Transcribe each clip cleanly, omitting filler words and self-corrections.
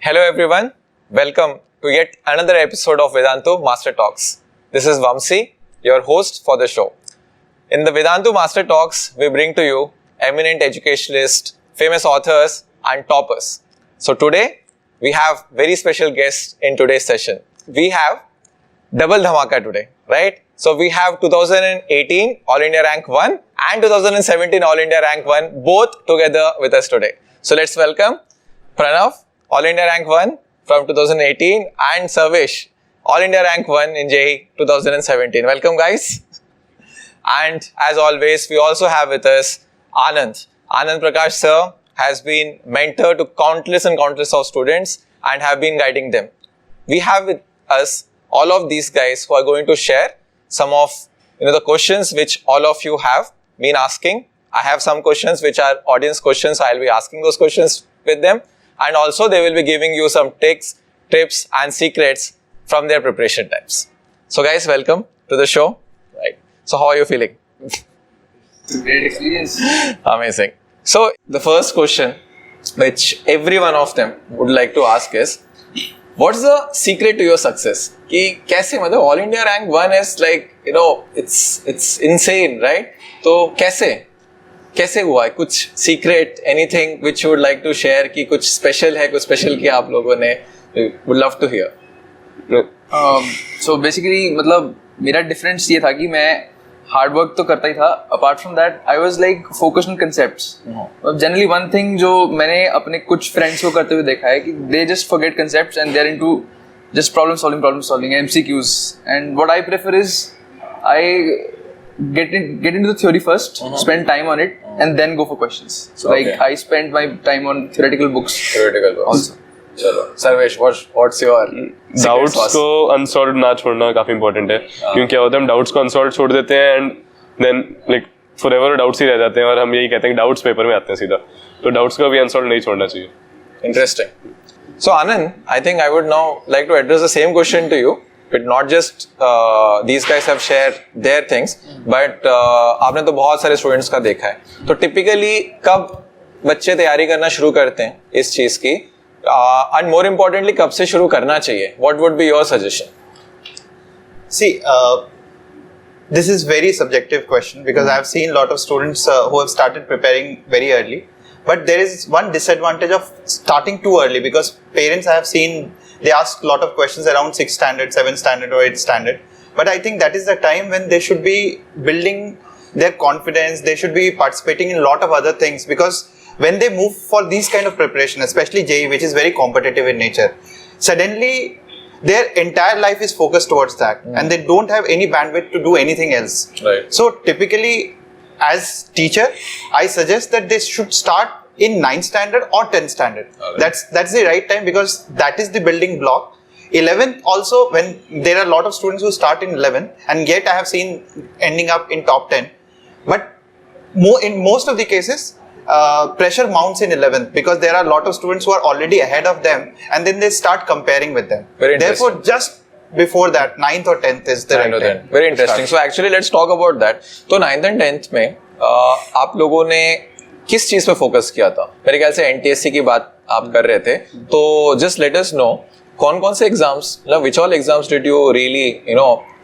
Hello everyone, welcome to yet another episode of Vedantu Master Talks. This is Vamsi, your host for the show. In the Vedantu Master Talks, we bring to you eminent educationalists, famous authors and toppers. So today, we have very special guests in today's session. We have double dhamaka today, right? So we have 2018 All India Rank 1 and 2017 All India Rank 1 both together with us today. So let's welcome Pranav, All India Rank 1 from 2018 and Sarvesh, All India Rank 1 in JEE 2017. Welcome guys. And as always, we also have with us Anand. Anand Prakash sir has been mentor to countless and countless of students and have been guiding them. We have with us all of these guys who are going to share some of the questions which all of you have been asking. I have some questions which are audience questions. I'll be asking those questions with them. And also they will be giving you some tips and secrets from their preparation times. So guys, welcome to the show. Right. So how are you feeling? It's a great experience. Amazing. So the first question which every one of them would like to ask is, what's the secret to your success? कि कैसे मतलब All India Rank 1 is like, it's insane, right? तो कैसे हुआ है? कुछ secret, anything which you would like to share कि कुछ special है, कुछ special किया आप लोगों ने? Would love to hear. So basically मतलब मेरा difference ये था कि मैं hard work तो करता ही था. Apart from that, I was like focused on concepts. Generally one thing जो मैंने अपने कुछ friends को करते हुए देखा है कि they just forget concepts and they're into just problem solving, MCQs. And what I prefer is I get into the theory first, spend time on it, and then go for questions. So like I spend my time on theoretical books. Also. चलो Sarvesh, what's your doubts को unsolved ना छोड़ना काफी important है. क्योंकि क्या होता है, हम डाउट्स को अनसॉल्व छोड़ देते हैं and then like forever doubts ही रह जाते हैं और हम यही कहते हैं कि डाउट्स पेपर में आते हैं सीधा. तो डाउट्स को भी अनसॉल्व नहीं छोड़ना चाहिए. Interesting. So Anand, I think I would now like to address the same question to you. But not just these guys have shared their things, but आपने तो बहुत सारे स्टूडेंट्स का देखा है. तो टिपिकली कब बच्चे तैयारी करना शुरू करते हैं इस चीज की, and more importantly कब से शुरू करना चाहिए? What would be your suggestion? See, this is very subjective question because I have seen a lot of students who have started preparing very early. But there is one disadvantage of starting too early because parents I have seen, they ask a lot of questions around 6th standard, 7th standard or 8th standard. But I think that is the time when they should be building their confidence, they should be participating in a lot of other things, because when they move for these kind of preparation, especially JEE, which is very competitive in nature, suddenly their entire life is focused towards that and they don't have any bandwidth to do anything else. Right. So typically, as teacher, I suggest that they should start in 9th standard or 10th standard. Right. That's the right time because that is the building block. 11th also, when there are a lot of students who start in 11th and yet I have seen ending up in top 10. But in most of the cases, pressure mounts in 11th because there are a lot of students who are already ahead of them and then they start comparing with them. Therefore, just before that, 9th or 10th is the right time. Very interesting. So actually let's talk about that. तो 9th and 10th में आप लोगों ने किस चीज पे focus किया था? मेरे ख्याल से NTSC की बात आप कर रहे थे. तो just let us know कौन से exams, which all exams did you really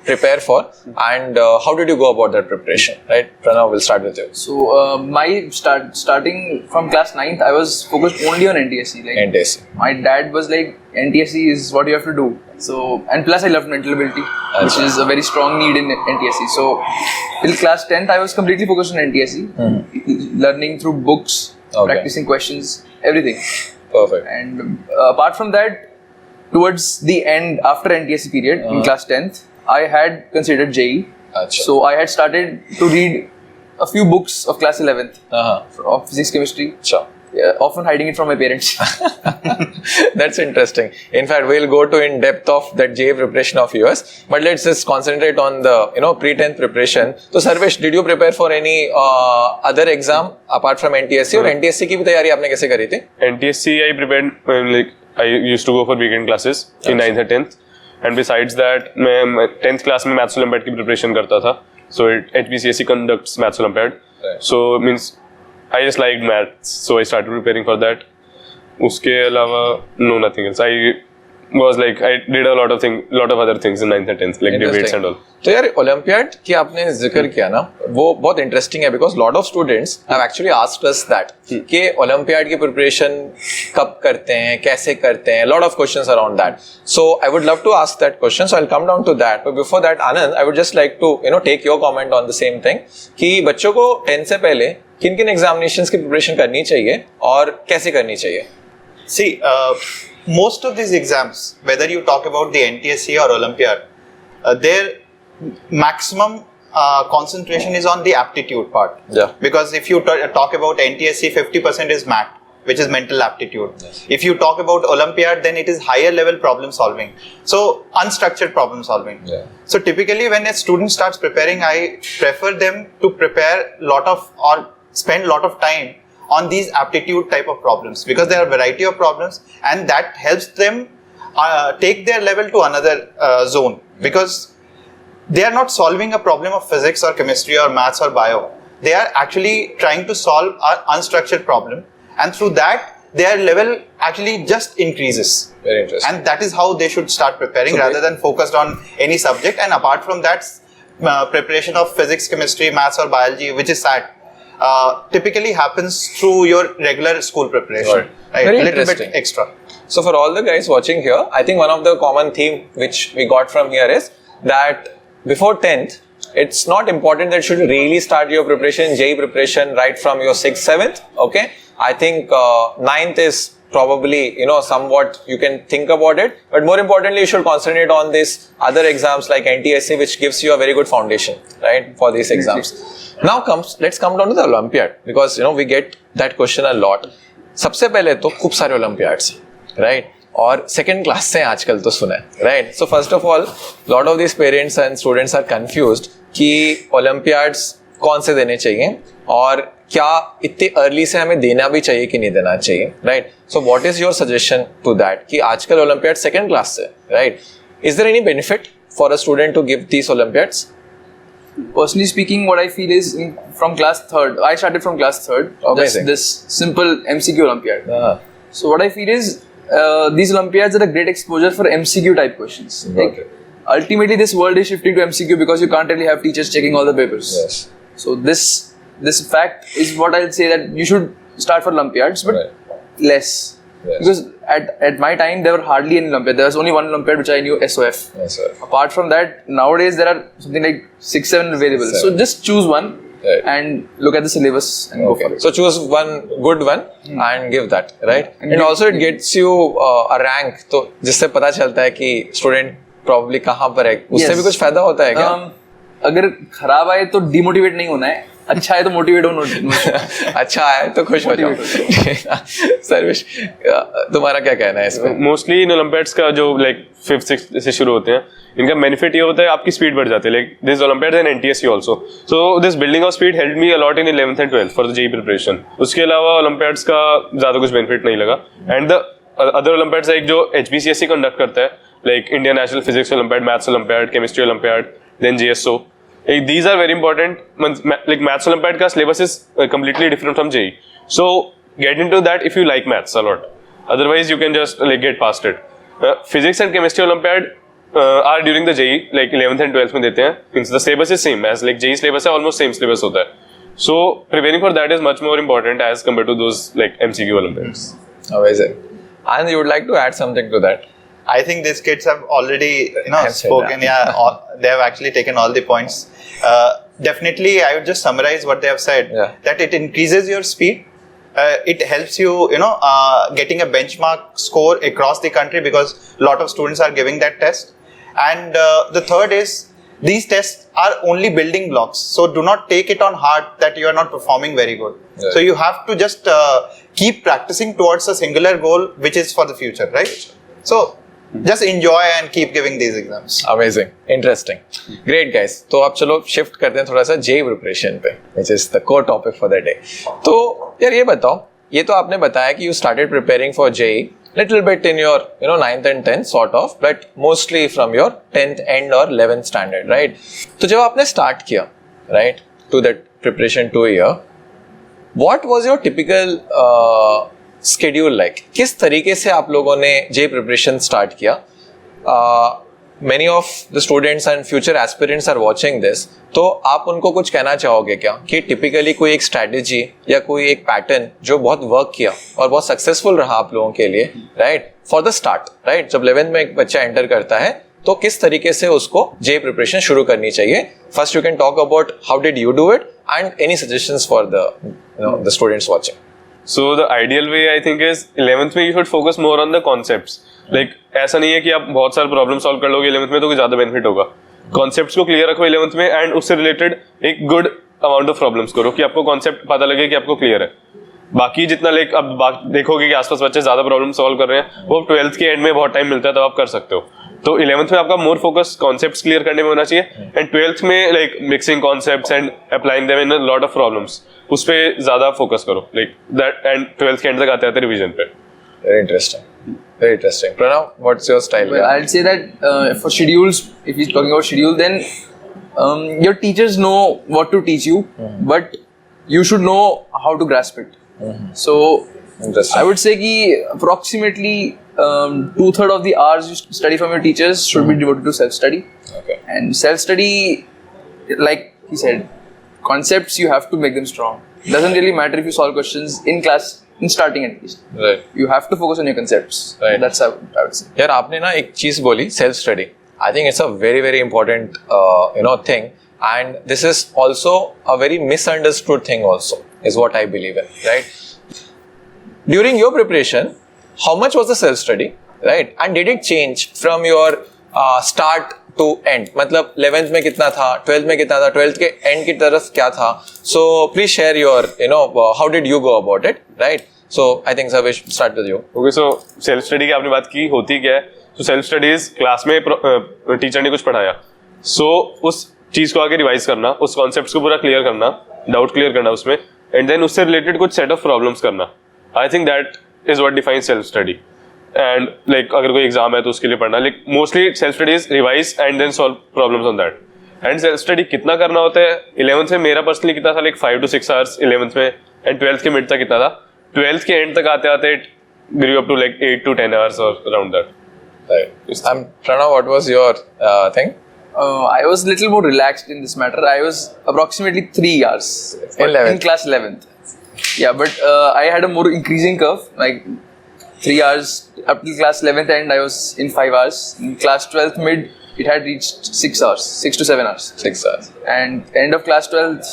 prepare for and how did you go about that preparation? Right, Pranav, we'll start with you. So my starting from class 9th, I was focused only on NTSC. Like NTSC. My dad was like, NTSC is what you have to do. So, and plus I loved mental ability, which is a very strong need in NTSC. So till class 10th, I was completely focused on NTSC, learning through books, practicing questions, everything. Perfect. And apart from that, towards the end, after NTSC period, in class 10th, I had considered JEE. So I had started to read a few books of class 11th of physics, chemistry. Yeah, often hiding it from my parents. That's interesting. In fact, we'll go to in depth of that JEE preparation of yours. But let's just concentrate on the pre-10th preparation. So Sarvesh, did you prepare for any other exam apart from NTSC? और NTSC की भी तैयारी आपने कैसे करी थी? NTSC I prepared like I used to go for weekend classes in 9th and 10th. And besides that, मैं 10th class में Maths Olympiad की preparation करता था. So HBCSE conducts Maths Olympiad. So means I just liked maths, so I started preparing for that. उसके अलावा no nothing else. I did a lot of other things in 9th and 10th, like debates and all. तो यार olympiad की आपने जिक्र किया ना, वो बहुत इंटरेस्टिंग है because lot of students have actually asked us that कि ओलंपियाड की प्रिपरेशन कब करते हैं, कैसे करते हैं, lot of questions around that. So I would love to ask that question, so I will come down to that. But before that Anand, I would just like to take your comment on the same thing कि बच्चों को 10 से पहले किन किन examinations की preparation करनी चाहिए और कैसे करनी चाहिए. See, most of these exams, whether you talk about the NTSC or Olympiad, their maximum concentration is on the aptitude part. Yeah. Because if you talk about NTSC, 50% is MAT, which is mental aptitude. Yes. If you talk about Olympiad, then it is higher level problem solving. So unstructured problem solving. Yeah. So typically when a student starts preparing, I prefer them to prepare or spend lot of time on these aptitude type of problems, because there are a variety of problems and that helps them take their level to another zone, because they are not solving a problem of physics or chemistry or maths or bio. They are actually trying to solve an unstructured problem, and through that their level actually just increases. Very interesting. And that is how they should start preparing, rather than focused on any subject. And apart from that, preparation of physics, chemistry, maths or biology, which is SAT, typically happens through your regular school preparation. Right. Very A little bit interesting. extra. So for all the guys watching here, I think one of the common theme which we got from here is that before 10th, it's not important that you should really start your preparation, JEE preparation right from your 6th, 7th. Okay. I think 9th is probably, somewhat you can think about it, but more importantly, you should concentrate on these other exams like NTSC, which gives you a very good foundation, right, for these exams. Now let's come down to the Olympiad, because we get that question a lot. सबसे पहले तो खूब सारे Olympiads, right? और second class से आजकल तो सुना है, right? So first of all, lot of these parents and students are confused कि Olympiads कौन से देने चाहिए और क्या इतने अर्ली से हमें देना भी चाहिए कि नहीं देना चाहिए, right? So what is your suggestion to that कि आजकल ओलंपियाड सेकंड क्लास से, right? Is there any benefit for a student to give these olympiads? Personally speaking, what I feel is from class 3rd, I started from class 3rd. Amazing. This simple MCQ Olympiad. So what I feel is these Olympiads are a great exposure for MCQ type questions. Okay. Ultimately, this world is shifting to MCQ because you can't really have teachers checking all the papers. Yes. So this fact is what I'll say, that you should start for Olympiads, but less. Yes. Because at my time there were hardly any Olympiad. There was only one Olympiad which I knew, SOF. Yes, sir. Apart from that, nowadays there are something like 6-7 available. So just choose one and look at the syllabus and go for it. So choose one good one and give that, right? And also it gets you a rank, तो जिससे पता चलता है कि student probably कहाँ पर है. उससे भी कुछ फायदा होता है क्या? अगर खराब आए तो डिमोटिवेट नहीं होना है, अच्छा है तो मोटिवेट होना. अच्छा है तो खुश हो जाओ. सर्विश, तुम्हारा क्या कहना है इसमें? मोस्टली इन ओलंपियाड्स का जो लाइक 5th 6th से शुरू होते हैं, इनका बेनिफिट ये होता है आपकी स्पीड बढ़ जाती है. Like this olympiads and NTSC also, so this building of speed help me a lot in 11th and 12th for the JEE preparation. उसके अलावा ओलंपियाड्स का ज्यादा कुछ बेनिफिट नहीं लगा. And the other olympiads like जो HBCSE कंडक्ट करता है, like Indian National Physics Olympiad, maths olympiad, chemistry olympiad, then GSO. These are very important. Like maths Olympiad ka syllabus is completely different from JEE. So get into that if you like maths a lot. Otherwise you can just get past it. Physics and chemistry Olympiad are during the JEE, like 11th and 12th में देते हैं. Since the syllabus is same as like JEE syllabus है, almost same syllabus होता है. So preparing for that is much more important as compared to those like MCQ Olympiads. Amazing. And you would like to add something to that? I think these kids have already spoken. They have actually taken all the points. Definitely, I would just summarize what they have said. That it increases your speed. It helps you, getting a benchmark score across the country, because a lot of students are giving that test. And the third is, these tests are only building blocks. So do not take it on heart that you are not performing very good. Yeah. So you have to just keep practicing towards a singular goal, which is for the future, right? So just enjoy and keep giving these exams. Amazing, interesting, great guys. तो अब चलो shift करते हैं थोड़ा सा JEE preparation पे, which is the core topic for the day. तो यार ये बताओ, ये तो आपने बताया कि you started preparing for JEE little bit in your 9th and 10th sort of, but mostly from your 10th end or 11th standard, right? तो जब आपने start किया, right, to that preparation 2 year, what was your typical schedule like? किस तरीके से आप लोगों ने जे प्रिपरेशन स्टार्ट किया? Many of the students and future aspirants are watching this. तो आप उनको कुछ कहना चाहोगे क्या कि टिपिकली कोई एक स्ट्रैटेजी या कोई एक पैटर्न जो बहुत वर्क किया और बहुत सक्सेसफुल रहा आप लोगों के लिए, right, for the start, right, जब 11th में एक बच्चा एंटर करता है तो किस तरीके से उसको जे प्रिपरेशन शुरू करनी चाहिए? First you can talk about how did you do it and any suggestions for the students watching. So the ideal way I think is 11th में you should focus more on the concepts. Like ऐसा नहीं है कि आप बहुत सारे problem solve कर लोगे 11th में तो कुछ ज़्यादा बेनिफिट होगा. कॉन्सेप्ट्स को क्लियर रखो 11th में एंड उससे रिलेटेड एक गुड अमाउंट ऑफ प्रॉब्लम्स करो कि आपको कॉन्सेप्ट पता लगे कि आपको क्लियर है. बाकी जितना लाइक अब देखोगे कि आसपास बच्चे ज़्यादा प्रॉब्लम सॉल्व कर रहे हैं वो 12th के एंड में बहुत टाइम मिलता है तब आप कर सकते हो. तो 11th में आपका मोर फोकस कॉन्सेप्ट्स क्लियर करने में होना चाहिए एंड 12th में like mixing concepts and applying them in a lot of problems उस पे ज़्यादा फोकस करो लाइक दैट एंड 12th के एंड तक आते आते रिवीजन पे. Very interesting. Very interesting. Pranav, what's your style? Well, I'd say that for schedules, if he's talking about schedule, then your teachers know what to teach you, but you should know how to grasp it. So, I would say that approximately 2/3 of the hours you study from your teachers should be devoted to self-study. Okay. And self-study, like he said, concepts you have to make them strong. Doesn't really matter if you solve questions in class. In starting at least, Right. you have to focus on your concepts. Right. That's how I would say. यार आपने ना एक चीज बोली self study. I think it's a very very important thing and this is also a very misunderstood thing also is what I believe in, right. During your preparation how much was the self study, right, and did it change from your start to end? मतलब 11th में कितना था, 12th में कितना था, 12th के and की तरफ क्या था? So please share your how did you go about it, right. So I think Savish, start with you. Okay, so self study की आपने बात की, होती क्या है? So सेल्फ स्टडीज क्लास में टीचर ने कुछ पढ़ाया, so उस चीज को आगे रिवाइज करना, उस कॉन्सेप्ट्स को पूरा क्लियर करना, डाउट क्लियर करना उसमें, एंड देन उससे रिलेटेड कुछ सेट ऑफ प्रॉब्लम्स करना. I think that is what defines self study. And like अगर कोई एग्जाम है तो उसके लिए पढ़ना, like mostly self studies revise and then solve problems on that. And self study कितना करना होता है 11th में मेरा पर्सनली कितना था, लाइक 5 to 6 hours 11th में, एंड 12th के मिड तक कितना था. 12th के एंड तक आते आते it grew up to like 8 to 10 hours or around that. Right. Pranav, what was your thing? I was a little more relaxed in this matter. I was approximately 3 hours in class 11th. Yeah, but I had a more increasing curve. Like 3 hours up till class 11th and I was in 5 hours. In class 12th mid, it had reached 6 hours, 6 to 7 hours. 6 hours. And end of class 12th,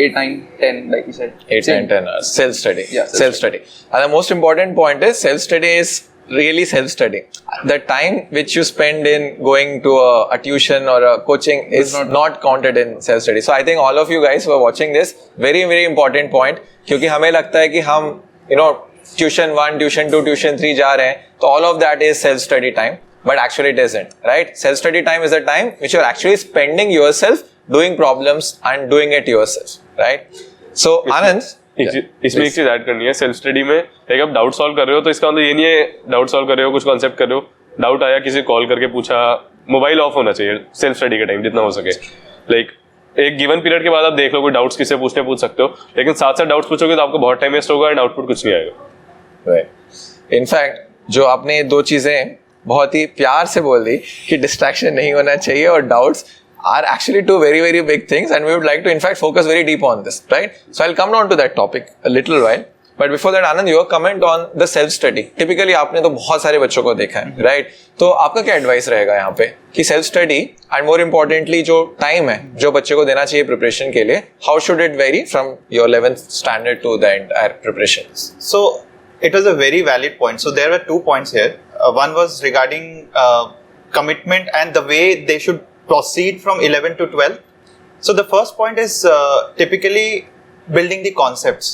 8, 9, 10, like you said. 8, 9, 10 hours. Self-study. Yeah, Self-study. And the most important point is self-study is really self-study. The time which you spend in going to a tuition or a coaching is not counted in self-study. So I think all of you guys who are watching this, very, very important point. क्योंकि हमें लगता है कि हम, tuition 1, tuition 2, tuition 3 जा रहे हैं, तो all of that is self-study time. But actually it isn't, right? Self-study time is the time which you're actually spending yourself doing problems and doing it yourself, right? So Anand, इसमें एक चीज add करनी है self study में. Like आप doubt solve कर रहे हो तो इसका मतलब ये नहीं है डाउट सॉल्व कर रहे हो, कुछ कॉन्सेप्ट कर रहे हो, डाउट आया किसी कॉल करके पूछा, मोबाइल ऑफ होना चाहिए सेल्फ स्टडी के टाइम जितना हो सके. लाइक एक गिवन पीरियड के बाद आप देख लो कोई डाउट्स किससे पूछ सकते हो, लेकिन साथ साथ डाउट्स पूछोगे तो आपको बहुत टाइम वेस्ट होगा एंड आउटपुट कुछ नहीं आएगा. right. इनफैक्ट जो आपने दो चीजें बहुत ही प्यार से बोल दी कि डिस्ट्रैक्शन नहीं होना चाहिए और doubts are actually two very very big things and we would like to in fact focus very deep on this, right? So I'll come down to that topic a little while, but before that Anand, your comment on the self study. Typically आपने तो बहुत सारे बच्चों को देखा है, right? तो आपका क्या एडवाइस रहेगा यहाँ पे कि self study and more importantly जो टाइम है जो बच्चे को देना चाहिए प्रिपरेशन के लिए, how should it very from your 11th standard to the entire preparation? So it was a very valid point. So there were 2 points here. One was regarding commitment and the way they should proceed from 11 to 12. So the first point is typically building the concepts,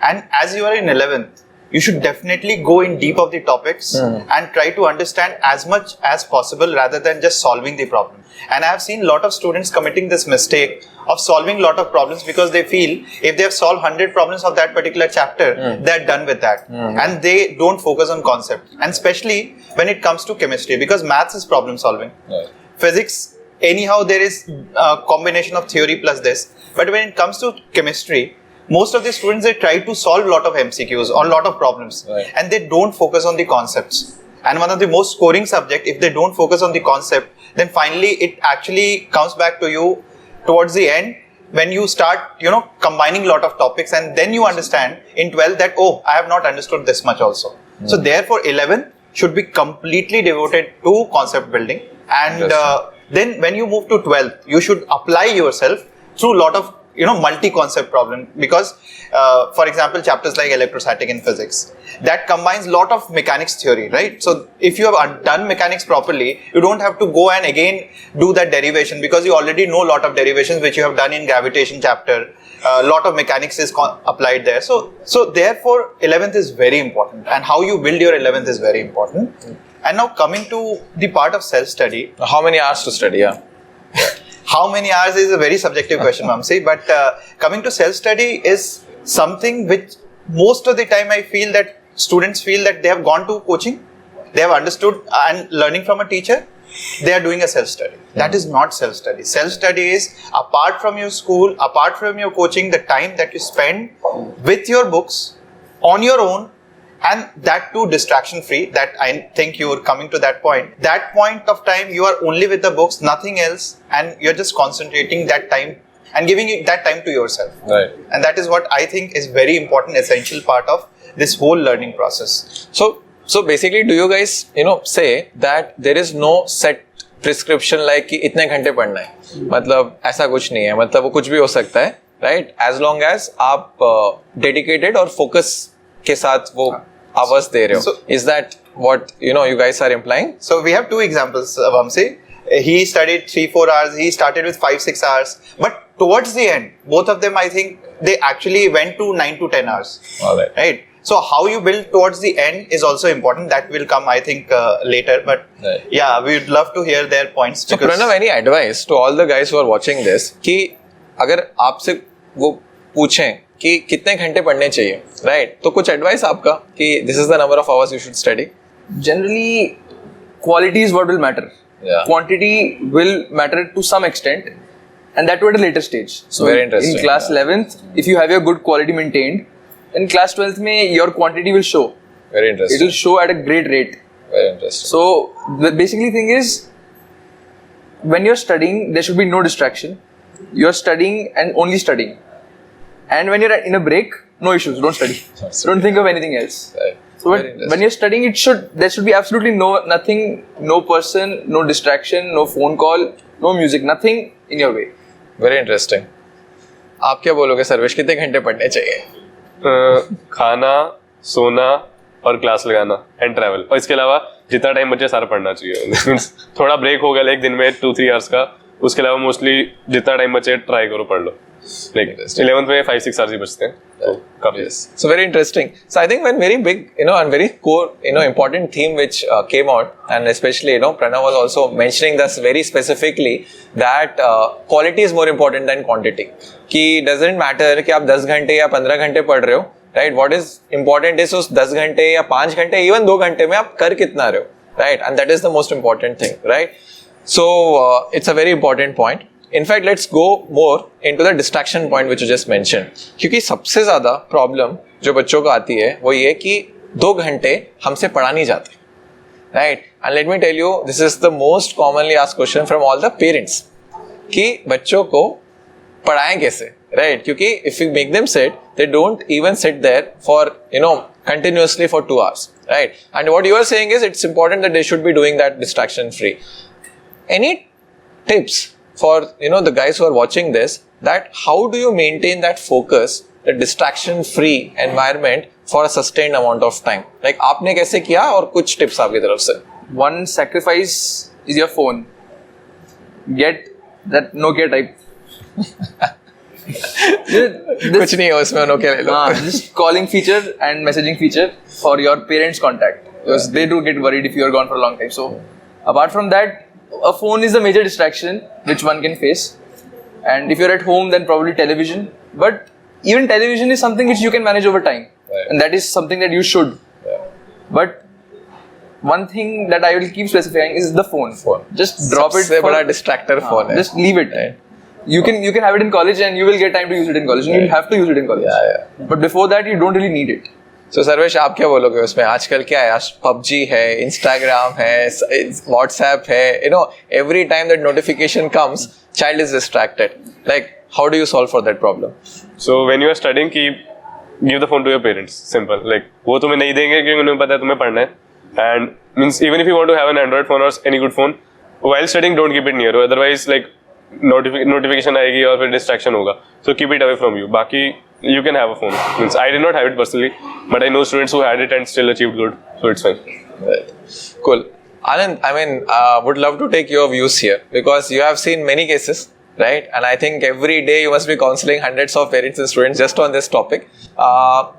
and as you are in 11th you should definitely go in deep of the topics and try to understand as much as possible rather than just solving the problem. And I have seen a lot of students committing this mistake of solving a lot of problems because they feel if they have solved 100 problems of that particular chapter, they're done with that. And they don't focus on concept. And especially when it comes to chemistry, because maths is problem solving. Physics, anyhow there is a combination of theory plus this. But when it comes to chemistry, most of the students, they try to solve a lot of MCQs or a lot of problems, Right. and they don't focus on the concepts. And one of the most scoring subject, if they don't focus on the concept, then finally it actually comes back to you towards the end when you start, combining a lot of topics, and then you understand in 12th that, oh, I have not understood this much also. So therefore 11 should be completely devoted to concept building. And then when you move to 12th, you should apply yourself through a lot of multi-concept problem, because for example, chapters like electrostatic and physics, that combines a lot of mechanics theory, right? So if you have done mechanics properly, you don't have to go and again do that derivation, because you already know a lot of derivations which you have done in gravitation chapter. A lot of mechanics is applied there. So therefore 11th is very important, and how you build your 11th is very important. And now coming to the part of self-study. How many hours to study? Yeah. How many hours is a very subjective question, Vamsi. But coming to self-study is something which most of the time I feel that students feel that they have gone to coaching, they have understood and learning from a teacher, they are doing a self-study. That is not self-study. Self-study is apart from your school, apart from your coaching, the time that you spend with your books on your own, and that too distraction free. That I think you are coming to that point. That point of time you are only with the books, nothing else, and you're just concentrating that time and giving it that time to yourself. Right. And that is what I think is very important, essential part of this whole learning process. So basically, do you guys say that there is no set prescription like कि इतने घंटे पढ़ना है, मतलब ऐसा कुछ नहीं है, मतलब वो कुछ भी हो सकता है, right? As long as आप dedicated और focus के साथ वो hours दे रहे हो. So, is that what you guys are implying? So we have two examples, Vamsi. He studied 3-4 hours. He started with 5-6 hours. But towards the end, both of them, I think, they actually went to 9 to 10 hours. All right. Right. So how you build towards the end is also important. That will come, I think, later. But Right. yeah, we would love to hear their points. So Pranav, any advice to all the guys who are watching this कि अगर आपसे वो पूछें कि कितने घंटे पढ़ने चाहिए, right? तो कुछ advice आपका कि this is the number of hours you should study? Generally, quality is what will matter. Yeah. Quantity will matter to some extent, and that too at a later stage. So Very interesting. in class 11th, if you have your good quality maintained, in class 12th, your quantity will show. Very It interesting. will show at a great rate. Very interesting. So the basically thing is, when you're studying, there should be no distraction. You're studying and only studying. And when you're in a break, no issues. Don't study. Don't think of anything else. Right. So Very when interesting. you're studying, there should be absolutely nothing, no person, no distraction, no phone call, no music, nothing in your way. Very interesting. आप क्या बोलोगे सर्वेश, कितने घंटे पढ़ने चाहिए? खाना, सोना और क्लास लगाना एंड ट्रैवल, और इसके अलावा जितना टाइम बचे सारा पढ़ना चाहिए. थोड़ा ब्रेक हो गया एक दिन में 2-3 आवर्स का, उसके अलावा मोस्टली जितना टाइम बचे ट्राई करो पढ़ लो. लाइक 11th में 5-6 आवर्स ही बचते हैं, तो काफी. So very interesting. So I think one very big, and very core, important theme which came out, and especially, Pranav was also mentioning this very specifically, that quality is more important than quantity. कि doesn't matter कि आप 10 घंटे या 15 घंटे पढ़ रहे हो, right? What is important is उस 10 घंटे या 5 घंटे, even 2 घंटे में आप कर कितना रहे हो, right? And that is the most important thing, right? So it's a very important point. In fact, let's go more into the distraction point which you just mentioned. क्योंकि सबसे ज़्यादा प्रॉब्लम जो बच्चों को आती है वो ये कि 2 घंटे हमसे पढ़ा नहीं जाते, right? And let me tell you, this is the most commonly asked question from all the parents कि बच्चों को पढ़ाएं कैसे, right? क्योंकि if you make them sit, they don't even sit there for continuously for 2 hours, right? And what you are saying is it's important that they should be doing that distraction free. Any tips for the guys who are watching this, that how do you maintain that focus, the distraction free environment for a sustained amount of time? Like आपने कैसे किया और कुछ tips आपकी तरफ से? One sacrifice is your phone. Get that Nokia type. कुछ नहीं है उसमें, Nokia ले लो. Just calling feature and messaging feature for your parents' contact, because they do get worried if you are gone for a long time. So apart from that, a phone is a major distraction which one can face, and if you're at home, then probably television. But even television is something which you can manage over time, Right. and that is something that you should. Yeah. But one thing that I will keep specifying is the phone. Phone. Just drop it. सबसे बड़ा distractor phone है. Just leave it. Right. you can have it in college and you will get time to use it in college and you'll have to use it in college. Yeah. But before that you don't really need it. So Sarvesh आप क्या बोलोगे उसमें? आजकल क्या है? PUBG है, Instagram है, WhatsApp है. You know, every time that notification comes, child is distracted. Like, how do you solve for that problem? So when you are studying, give the phone to your parents. Simple. Like वो तुम्हें नहीं देंगे क्योंकि उन्हें पता है तुम्हें पढ़ना है. And means even if you want to have an Android phone or any good phone, while studying don't keep it near. Otherwise like notification आएगी और फिर distraction होगा. So keep it away from you. बाकी you can have a phone. Means I did not have it personally, but I know students who had it and still achieved good. So it's fine. Right. Cool. Anand, I mean, would love to take your views here because you have seen many cases, right? And I think every day you must be counseling hundreds of parents and students just on this topic.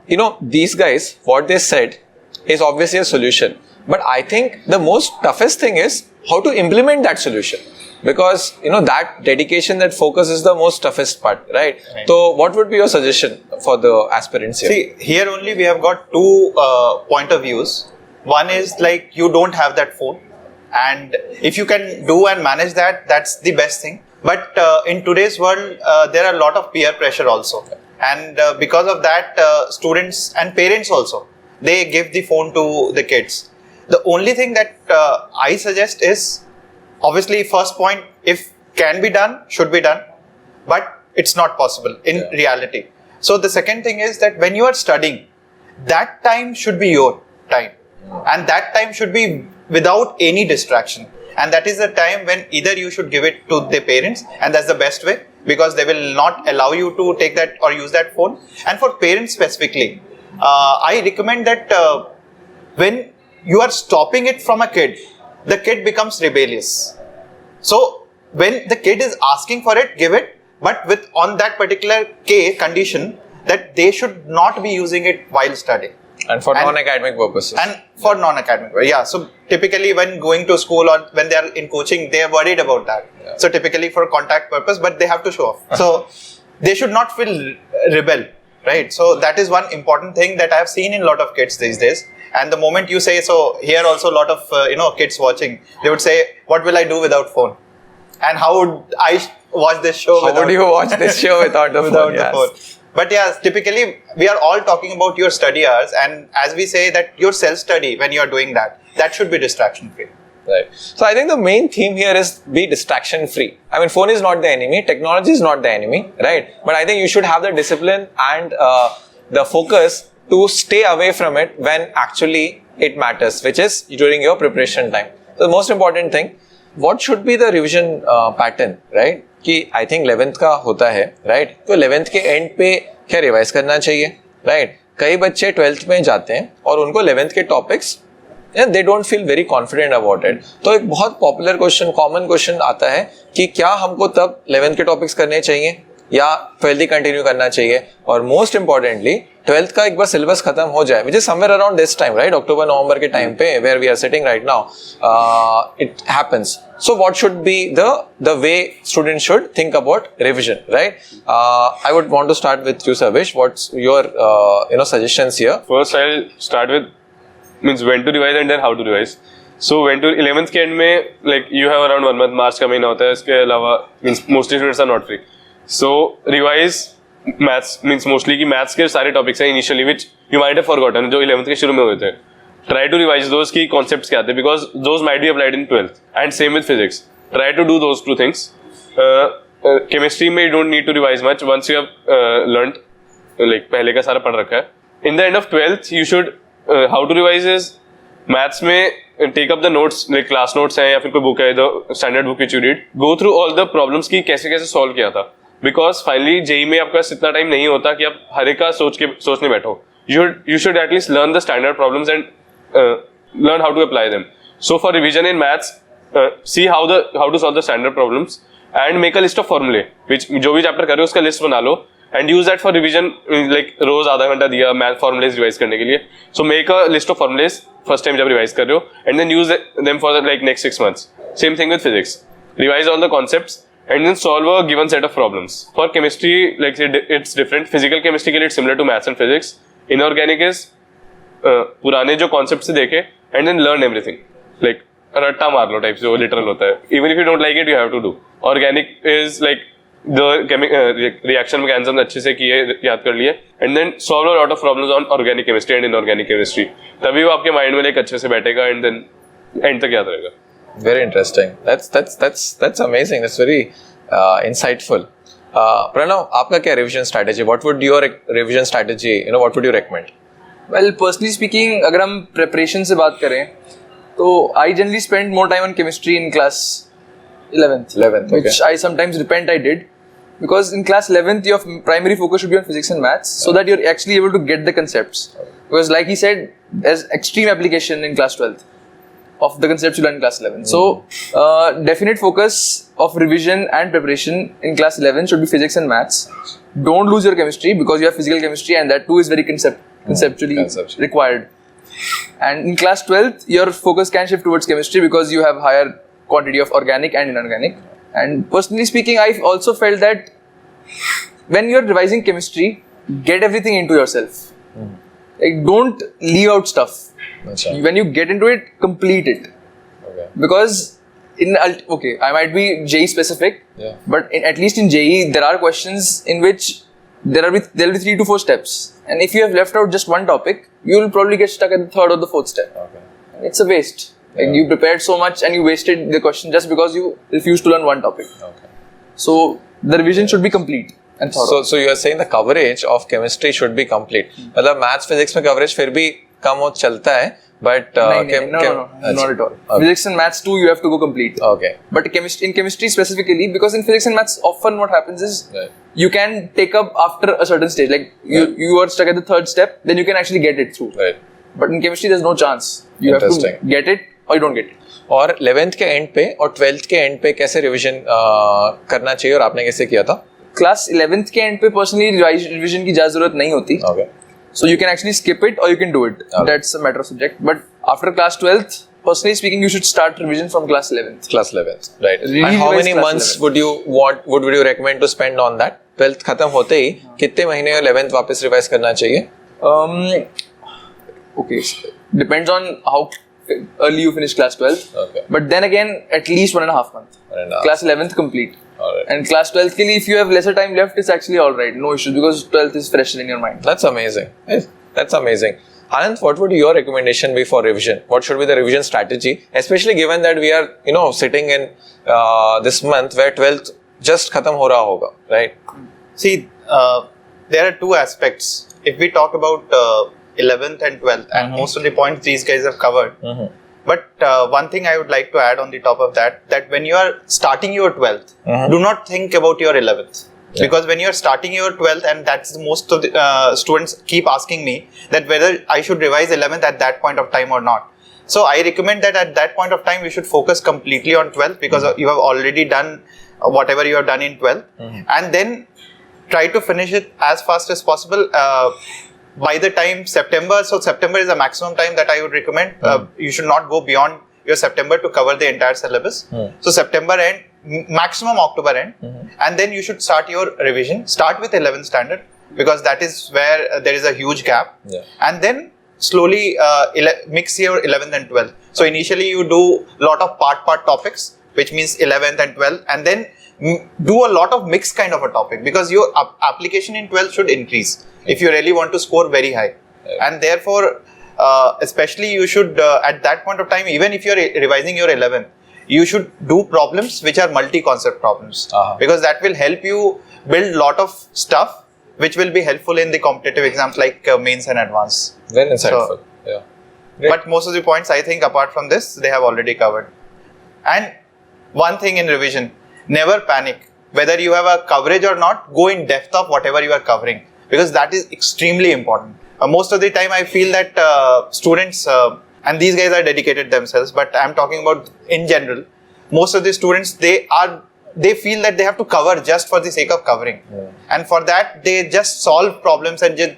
You know, these guys, what they said is obviously a solution. But I think the most toughest thing is how to implement that solution. Because, you know, that dedication, that focus is the most toughest part, right? So, what would be your suggestion for the aspirants here? See, here only we have got two point of views. One is like you don't have that phone, and if you can do and manage that, that's the best thing. But in today's world, there are a lot of peer pressure also, and because of that, students and parents also, they give the phone to the kids. The only thing that I suggest is, obviously, first point, if can be done, should be done, but it's not possible in reality. So the second thing is that when you are studying, that time should be your time, and that time should be without any distraction. And that is the time when either you should give it to the parents, and that's the best way because they will not allow you to take that or use that phone. And for parents specifically, I recommend that when you are stopping it from a kid, the kid becomes rebellious. So when the kid is asking for it, give it, but with on that particular condition that they should not be using it while studying. And for non-academic purposes. And for non-academic, yeah. So typically when going to school or when they are in coaching, they are worried about that. Yeah. So typically for contact purpose, but they have to show off. So they should not feel rebel, right? So that is one important thing that I have seen in a lot of kids these days. And the moment you say, so here also a lot of kids watching, they would say, what will I do without phone? And how would I watch this show? How would you watch this show without the without phone? the phone? But yeah, typically we are all talking about your study hours, and as we say that your self-study when you are doing that should be distraction free. Right. So I think the main theme here is be distraction free. I mean, phone is not the enemy, technology is not the enemy, right? But I think you should have the discipline and the focus to stay away from it when actually it matters, which is during your preparation time. So the most important thing, what should be the revision pattern, right? कि I think 11th का होता है, right? तो 11th के and पे क्या revise करना चाहिए, राइट? कई बच्चे 12th में जाते हैं और उनको 11th के topics they don't feel very confident about it. तो एक बहुत पॉपुलर क्वेश्चन, कॉमन क्वेश्चन आता है कि क्या हमको तब 11th के टॉपिक्स करने चाहिए या 12th ही कंटिन्यू करना चाहिए. और मोस्ट इंपॉर्टेंटली 12th का एक बार सिलेबस खत्म हो जाए, which is somewhere around this time, right? अक्टूबर नवंबर के टाइम पे where we are sitting right now, it happens. So what should be the way students should think about revision, right? I would want to start with you, Sarvesh. What's your suggestions here? First, I'll start with means when to revise and then how to revise. So when to 11th के end में like you have around 1 month, मार्च का महीना होता है. इसके अलावा means mostly students are not free. So revise maths means mostly कि maths के सारे topics हैं initially which you might have forgotten जो 11th के शुरू में होते हैं. Try to revise those key concepts क्या आते हैं because those might be applied in 12th. And same with physics. Try to do those two things. Chemistry में you don't need to revise much once you have learnt like पहले का सारा पढ़ रखा है. In the end of 12th you should how to revise is maths में take up the notes like class notes हैं या फिर कोई book है the standard book which you read. Go through all the problems की कैसे कैसे solve किया था. Because finally JEE में आपका इतना टाइम नहीं होता कि आप हर एक का सोचने बैठो. You should at least learn the standard problems and learn how to apply them. So for revision in maths, see how to solve the standard problems and make a list of formulae. Which जो भी chapter कर रहे हो उसका list बना लो and use that for revision. Like रोज आधा घंटा दिया math formulas revise करने के लिए. So make a list of formulas first time जब revise कर रहे हो and then use them for the like next 6 months. Same thing with physics. Revise all the concepts and then solve a given set of problems. For chemistry, like it's different. Physical chemistry के लिए it's similar to maths and physics. Inorganic is पुराने जो concept से देखे and then learn everything like रट्टा मार लो type जो लिटरल होता है. Even if you don't like it you have to do. Organic is like reaction mechanism अच्छे से किए, याद कर लिए, and then solve a lot of problems on organic chemistry and inorganic chemistry, तभी वो आपके माइंड में एक अच्छे से बैठेगा एंड देन एंड तक याद रहेगा. Very interesting. That's amazing. That's very insightful. Pranav, आपका क्या revision strategy? What would your revision strategy? What would you recommend? Well, personally speaking, अगर हम preparation से बात करें, तो I generally spend more time on chemistry in class 11th, okay. which I sometimes repent I did, because in class 11th your primary focus should be on physics and maths, so that you're actually able to get the concepts. Because like he said, there's extreme application in class 12th of the concepts you learn in class 11. So, definite focus of revision and preparation in class 11 should be physics and maths. Don't lose your chemistry, because you have physical chemistry and that too is very conceptually required. And in class 12th, your focus can shift towards chemistry because you have higher quantity of organic and inorganic. And personally speaking, I've also felt that when you're revising chemistry, get everything into yourself. Like, don't leave out stuff. When you get into it, complete it. Okay. Because I might be JEE specific, but at least in JEE there are questions in which there will be 3 to 4 steps, and if you have left out just one topic, you will probably get stuck at the 3rd or the 4th step. Okay. And it's a waste. Like, you prepared so much and you wasted the question just because you refused to learn one topic. Okay. So the revision should be complete and thorough. So you are saying the coverage of chemistry should be complete. मतलब maths physics में coverage फिर भी कम हो चलता है, but No, not at all. Physics and maths too, you have to go complete. Okay. But in chemistry specifically, because in physics and maths, often what happens is you can take up after a certain stage. Like you are stuck at the 3rd step, then you can actually get it through. Right. But in chemistry, there's no chance. You have to get it or you don't get it. और 11th के and पे और 12th के and पे कैसे revision करना चाहिए और आपने कैसे किया था? Class 11th के एंड पे पर्सनली रिवीजन की ज़्यादा जरूरत नहीं होती. Okay. So you can actually skip it or you can do it. Okay. That's a matter of subject. But after class 12th, personally speaking, you should start revision from class 11th. Class 11th, right. Really And how revise many class months 11th. would you recommend to spend on that? 12th खत्म होते ही कितने महीने 11th वापस revise करना चाहिए? Okay, depends on how early you finish class 12th. Okay. But then again, at least 1.5 months. 1.5. Class 11th complete. Alright. And class 12th, if you have lesser time left, it's actually alright. No issues, because 12th is fresher in your mind. That's amazing. Yes, that's amazing. Anand, what would your recommendation be for revision? What should be the revision strategy? Especially given that we are, sitting in this month where 12th just khatam ho raha hoga, right? See, there are 2 aspects. If we talk about 11th and 12th, and most of the points these guys have covered. But one thing I would like to add on the top of that when you are starting your 12th, do not think about your 11th. Yeah. Because when you are starting your 12th, and that's most of the students keep asking me that whether I should revise 11th at that point of time or not. So I recommend that at that point of time, you should focus completely on 12th, because you have already done whatever you have done in 12th. And then try to finish it as fast as possible. By the time September, so September is the maximum time that I would recommend. You should not go beyond your September to cover the entire syllabus. So September end, maximum October end, and then you should start your revision. Start with 11th standard, because that is where there is a huge gap. And then slowly mix your 11th and 12th. So initially you do lot of part topics, which means 11th and 12th, and then do a lot of mixed kind of a topic, because your application in 12th should increase if you really want to score very high. And therefore, especially you should at that point of time, even if you're revising your 11th, you should do problems which are multi-concept problems, because that will help you build lot of stuff which will be helpful in the competitive exams like mains and advanced. Very insightful. Yeah. Great. But most of the points, I think, apart from this, they have already covered. And one thing in revision, never panic. Whether you have a coverage or not, go in depth of whatever you are covering, because that is extremely important. Most of the time I feel that students, and these guys are dedicated themselves, but I'm talking about in general, most of the students, they feel that they have to cover just for the sake of covering. And for that, they just solve problems and just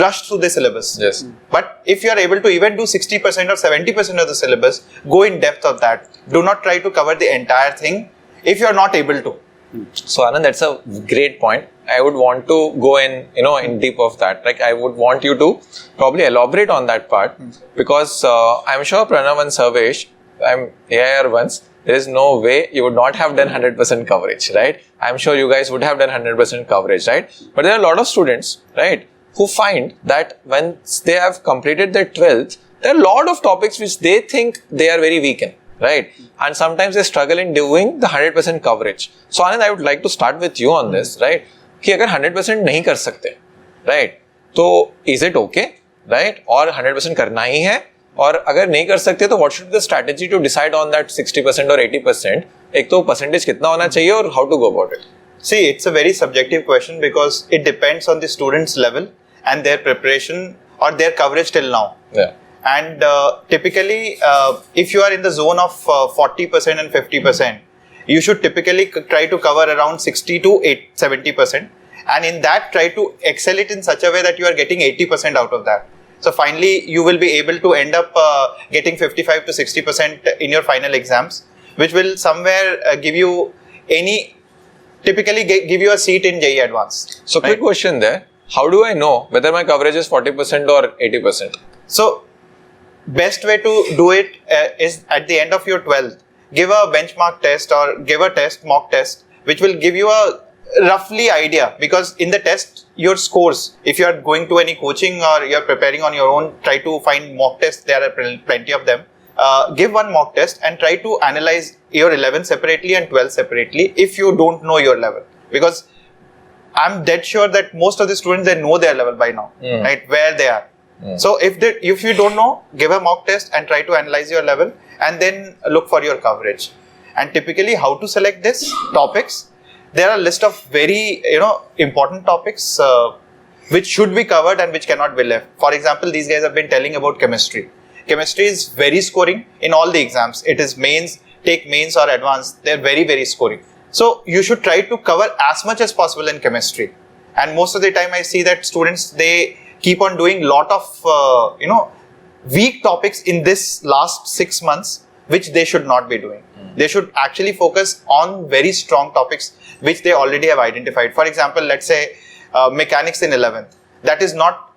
rush through the syllabus. Yes. But if you are able to even do 60% or 70% of the syllabus, go in depth of that. Do not try to cover the entire thing if you are not able to. So Anand, that's a great point. I would want to go in deep of that. Like, I would want you to probably elaborate on that part, because I'm sure Pranav and Sarvesh, I'm AIR once, there is no way you would not have done 100% coverage, right? I'm sure you guys would have done 100% coverage, right? But there are a lot of students, right, who find that once they have completed their 12th, there are a lot of topics which they think they are very weak in, right? And sometimes they struggle in doing the 100% coverage. So Anand, I would like to start with you on this, right? कि अगर 100% नहीं कर सकते, right? तो is it okay, right? और 100% करना ही है, और अगर नहीं कर सकते तो what should be the strategy to decide on that 60% or 80%? एक तो percentage कितना होना चाहिए और how to go about it? See, it's a very subjective question because it depends on the student's level and their preparation or their coverage till now. Yeah. And typically, if you are in the zone of 40% and 50%, you should typically try to cover around 60 to 70%. And in that, try to excel it in such a way that you are getting 80% out of that. So finally, you will be able to end up getting 55 to 60% in your final exams, which will somewhere give you typically give you a seat in JEE Advanced. So quick question there. How do I know whether my coverage is 40% or 80%? So best way to do it is at the end of your 12th, give a benchmark test or give a mock test, which will give you a roughly idea, because in the test, your scores, if you are going to any coaching or you are preparing on your own, try to find mock tests. There are plenty of them. Give one mock test and try to analyze your 11 separately and 12 separately if you don't know your level, because I'm dead sure that most of the students, they know their level by now, right, where they are. So if you don't know, give a mock test and try to analyze your level and then look for your coverage. And typically how to select this topics, there are a list of very important topics which should be covered and which cannot be left. For example, these guys have been telling about chemistry. Chemistry is very scoring in all the exams. It is mains, take mains or advanced. They're very, very scoring. So you should try to cover as much as possible in chemistry. And most of the time I see that students, they keep on doing lot of, weak topics in this last 6 months, which they should not be doing. They should actually focus on very strong topics, which they already have identified. For example, let's say mechanics in 11th. That is not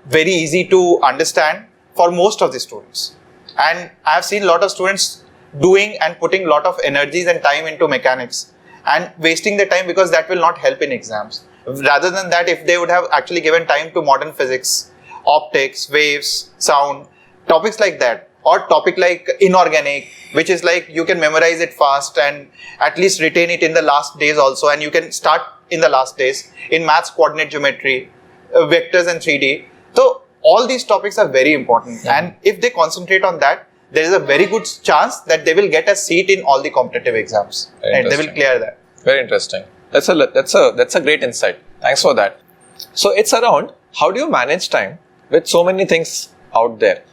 very easy to understand for most of the students. And I have seen a lot of students doing and putting a lot of energies and time into mechanics and wasting the time, because that will not help in exams. Rather than that, if they would have actually given time to modern physics, optics, waves, sound, topics like that, or topic like inorganic, which is like you can memorize it fast and at least retain it in the last days also, and you can start in the last days. In maths, coordinate geometry, vectors and 3D. So all these topics are very important, and if they concentrate on that, there is a very good chance that they will get a seat in all the competitive exams and they will clear that. Very interesting. That's a great insight. Thanks for that. So it's around how do you manage time with so many things out there.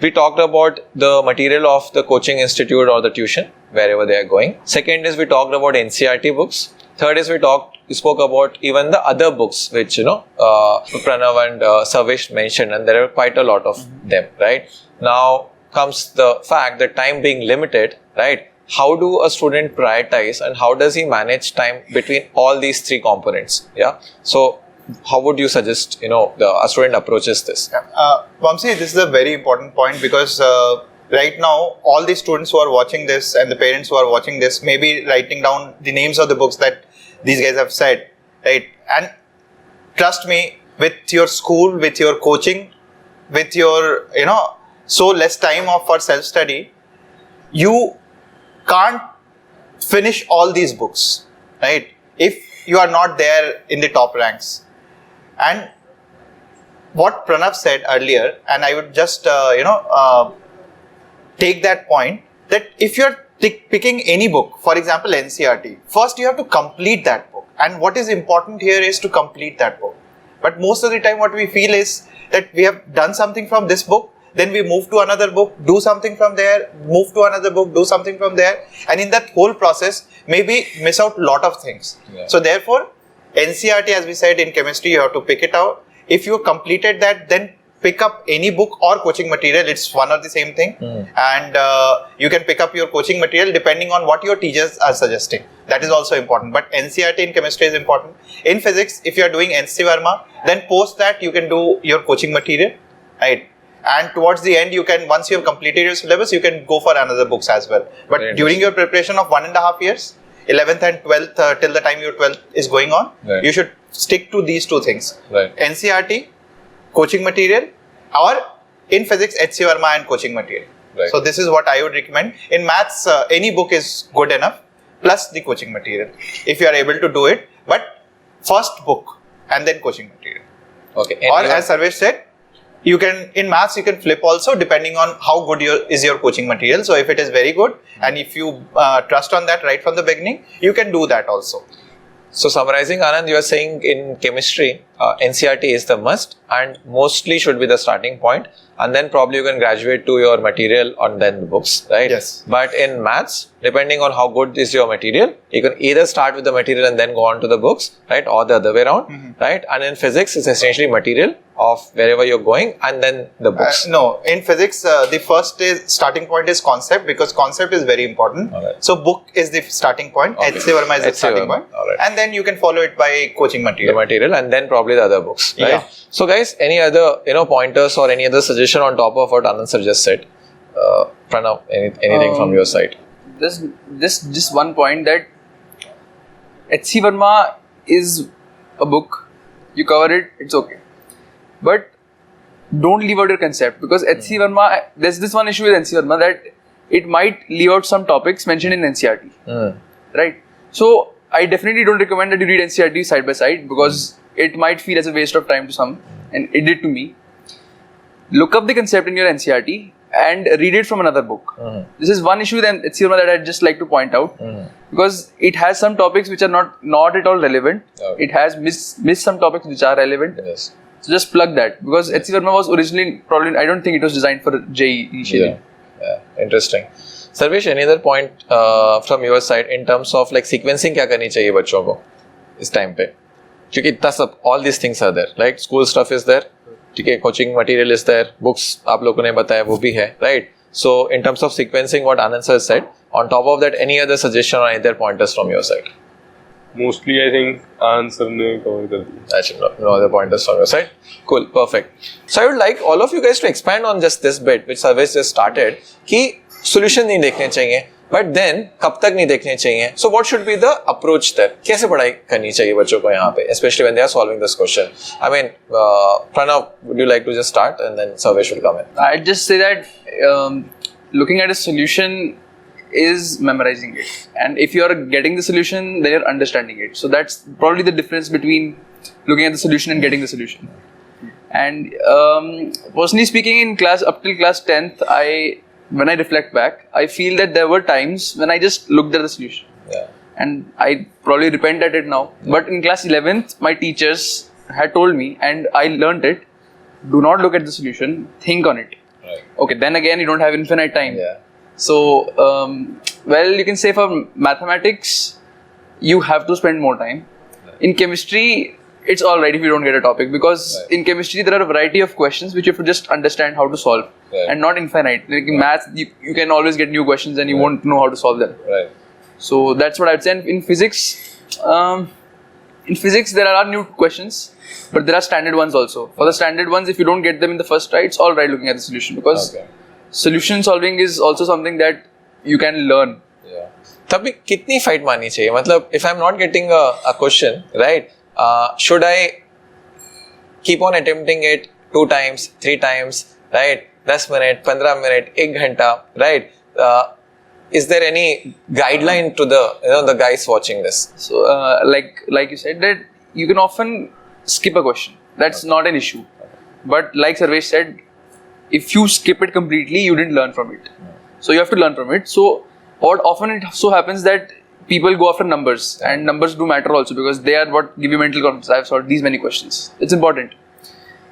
We talked about the material of the coaching institute or the tuition, wherever they are going. Second is we talked about NCERT books. Third is we spoke about even the other books, which, Pranav and Savish mentioned, and there are quite a lot of them, right? Now comes the fact that time being limited, right? How do a student prioritize and how does he manage time between all these three components? Yeah. So how would you suggest, a student approaches this? Vamsi, this is a very important point, because right now, all the students who are watching this and the parents who are watching this may be writing down the names of the books that these guys have said, right? And trust me, with your school, with your coaching, with your, so less time for self-study, you can't finish all these books, right? If you are not there in the top ranks. And what Pranav said earlier, and I would just, take that point, that if you're picking any book, for example, NCERT, first you have to complete that book. And what is important here is to complete that book. But most of the time what we feel is that we have done something from this book, then we move to another book, do something from there, move to another book, do something from there. And in that whole process, maybe miss out a lot of things. Yeah. So therefore, NCERT, as we said in chemistry, you have to pick it out. If you completed that, then pick up any book or coaching material. It's one of the same thing. And you can pick up your coaching material depending on what your teachers are suggesting. That is also important. But NCERT in chemistry is important. In physics, if you are doing NC Verma, then post that you can do your coaching material, right? and towards the end you can, once you have completed your syllabus, you can go for another books as well. But Very during your preparation of 1.5 years, 11th and 12th, till the time your 12th is going on, Right. you should stick to these two things. Right. NCERT, coaching material, or in physics, HC Verma and coaching material. Right. So this is what I would recommend. In maths, any book is good enough, plus the coaching material, if you are able to do it. But first book and then coaching material. Okay. Or as Sarvesh said, you can, in maths you can flip also, depending on how good is your coaching material. So if it is very good and if you trust on that right from the beginning, you can do that also. So summarizing, Anand, you are saying in chemistry, NCERT is the must and mostly should be the starting point, and then probably you can graduate to your material and then the books, right? Yes. But in maths, depending on how good is your material, you can either start with the material and then go on to the books, right? Or the other way around, right? And in physics, it's essentially material of wherever you're going and then the books. No, in physics, the first starting point is concept, because concept is very important. Alright. So book is the starting point. Okay. HC Verma is the HC starting Verma. point. Alright. And then you can follow it by coaching The material. material and then probably the other books, right? Yeah. So guys, any other pointers or any other suggestion on top of what Anand sir just said? Pranav, anything from your side? Just one point, that HC Verma is a book. You cover it, it's okay. But don't leave out your concept, because HC Verma, there's this one issue with HC Verma, that it might leave out some topics mentioned in NCERT. Right? So I definitely don't recommend that you read NCERT side by side, because it might feel as a waste of time to some, and it did to me. Look up the concept in your NCERT and read it from another book. This is one issue with HC Verma that I'd just like to point out, because it has some topics which are not at all relevant. Okay. It has missed some topics which are relevant. Yes. So just plug that, because HC Verma was originally, probably, I don't think it was designed for JEE initially. Yeah. Interesting. Sarvesh, any other point from your side in terms of like sequencing क्या करनी चाहिए बच्चों को इस time पे? क्योंकि इतना सब, all these things are there, right? School stuff is there, ठीक है, coaching material is there, books आप लोगों ने बताया वो भी है, right? So in terms of sequencing, what Anand sir said, on top of that, any other suggestion or any other pointers from your side? Mostly I think answer ने cover कर दिया. Actually, no other pointers from your side. Cool, perfect. So I would like all of you guys to expand on just this bit which Sarvesh just started, कि solution नहीं देखने चाहिए, but then कब तक नहीं देखने चाहिए. So what should be the approach there? कैसे पढ़ाई करनी चाहिए बच्चों को यहाँ पे, especially when they are solving this question? I mean, Pranav, would you like to just start and then Sarvesh will come in? I'd just say that looking at a solution is memorizing it, and if you are getting the solution, then you're understanding it. So that's probably the difference between looking at the solution and getting the solution. And personally speaking, in class up till class 10th, when I reflect back, I feel that there were times when I just looked at the solution, Yeah. and I probably repent at it now. But in class 11th, my teachers had told me, and I learned it: do not look at the solution, think on it. Right. Okay, then again, you don't have infinite time. Yeah. So, well, you can say for mathematics, you have to spend more time. In chemistry, it's alright if you don't get a topic, because in chemistry there are a variety of questions which you have to just understand how to solve, and not infinite. Like in math, you can always get new questions and you won't know how to solve them. Right. So that's what I'd say. And in physics, there are new questions, but there are standard ones also. For the standard ones, if you don't get them in the first try, it's alright looking at the solution, because solution solving is also something that you can learn. Yeah. तब भी कितनी fight मारनी चाहिए? मतलब if I'm not getting a question, right? Should I keep on attempting it 2 times, 3 times, right? 10 minutes, 15 minutes, 1 घंटा, right? Is there any guideline to the guys watching this? So, like you said, that you can often skip a question. That's not an issue. But like Sarvesh said, if you skip it completely, you didn't learn from it. So you have to learn from it. So what often it so happens that people go after numbers, and numbers do matter also, because they are what give you mental confidence. I've solved these many questions. It's important.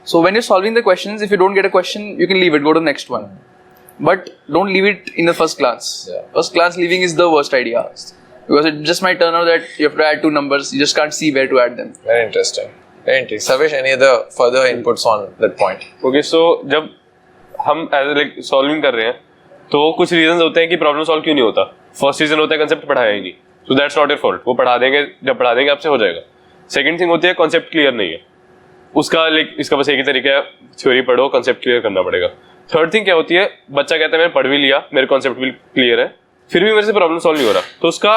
So when you're solving the questions, if you don't get a question, you can leave it, go to the next one. But don't leave it in the first glance. Yeah. First glance leaving is the worst idea, because it just might turn out that you have to add 2 numbers, you just can't see where to add them. Very interesting. Very interesting. Sarvesh, any other further inputs on that point? Okay, so जब हम like solving कर रहे हैं, तो कुछ reasons होते हैं कि problem solve क्यों नहीं होता. First reason होता है concept पढ़ाया ही नहीं. So that's not your fault. वो पढ़ा देंगे, जब पढ़ा देंगे आपसे हो जाएगा. Second thing होती है concept clear नहीं है. उसका लाइक इसका बस एक ही तरीका है, थ्योरी पढ़ो, कॉन्सेप्ट क्लियर करना पड़ेगा. थर्ड थिंग क्या होती है, बच्चा कहता है मैंने पढ़ भी लिया, मेरे कॉन्सेप्ट भी क्लियर है, फिर भी मेरे से प्रॉब्लम सॉल्व नहीं हो रहा. तो उसका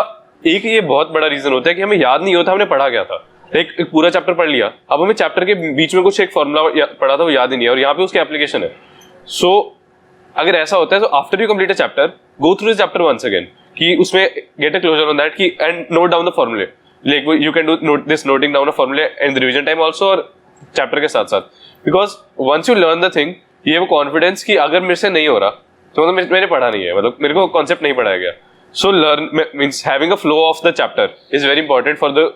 एक ये बहुत बड़ा रीजन होता है कि हमें याद नहीं होता हमने पढ़ा क्या था. एक पूरा चैप्टर पढ़ लिया, अब हमें चैप्टर के बीच में कुछ एक फॉर्मूला पढ़ा था वो याद ही नहीं है, और यहाँ पे उसकी एप्लीकेशन है. सो अगर ऐसा होता है तो after you complete a chapter, go through this chapter once again, कि उसमें get a closure on that, की एंड नोट डाउन द फॉर्मूले. Like you can do this noting down a फॉर्मूले एंड रिवीजन टाइम ऑल्सो, और chapter के साथ साथ. Because once you learn the thing, ये वो कॉन्फिडेंस कि अगर मेरे से नहीं हो रहा तो मतलब मैंने पढ़ा नहीं है, मतलब मेरे को कॉन्सेप्ट नहीं पढ़ाया गया. So learn means having a flow of the chapter is very important for the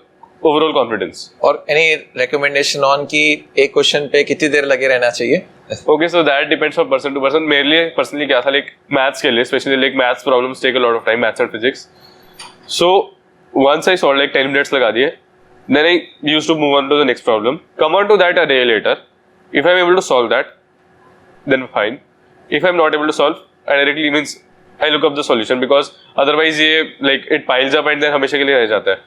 overall confidence. और एनी रिकमेंडेशन ऑन कि एक क्वेश्चन पे कितनी देर लगे रहना चाहिए? Okay, so that depends from person to person. मेरे लिए personally क्या था, like maths के लिए, especially like maths problems take a lot of time, maths and physics. So once I solved like 10 minutes लगा दिए, then I used to move on to the next problem. Come on to that a day later. If I'm able to solve that, then fine. If I'm not able to solve, I directly means I look up the solution, because otherwise ये like it piles up and then हमेशा के लिए रह जाता है.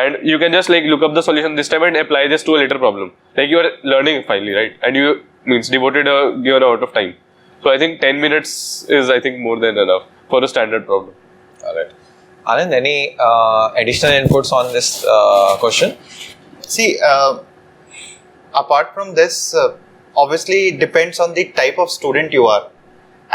And you can just like look up the solution this time and apply this to a later problem. Like you are learning finally, right? And you means devoted a given amount of time. So I think 10 minutes is I think more than enough for a standard problem. All right. Anand, any additional inputs on this question? See, apart from this, obviously it depends on the type of student you are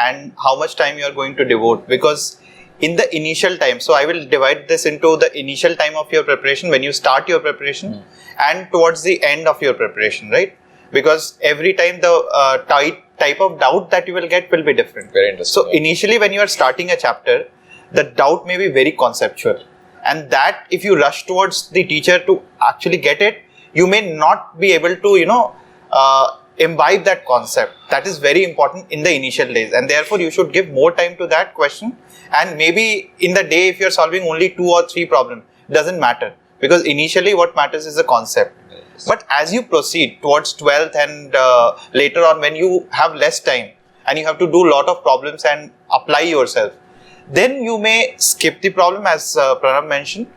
and how much time you are going to devote. Because in the initial time, so I will divide this into the initial time of your preparation when you start your preparation and towards the end of your preparation, right? Because every time the type of doubt that you will get will be different. Very interesting. So initially when you are starting a chapter, the doubt may be very conceptual, and that if you rush towards the teacher to actually get it, you may not be able to imbibe that concept. That is very important in the initial days, and therefore you should give more time to that question. And maybe in the day, if you are solving only 2 or 3 problems, doesn't matter, because initially what matters is the concept. But as you proceed towards 12th and later on, when you have less time and you have to do a lot of problems and apply yourself, then you may skip the problem, as Pranav mentioned,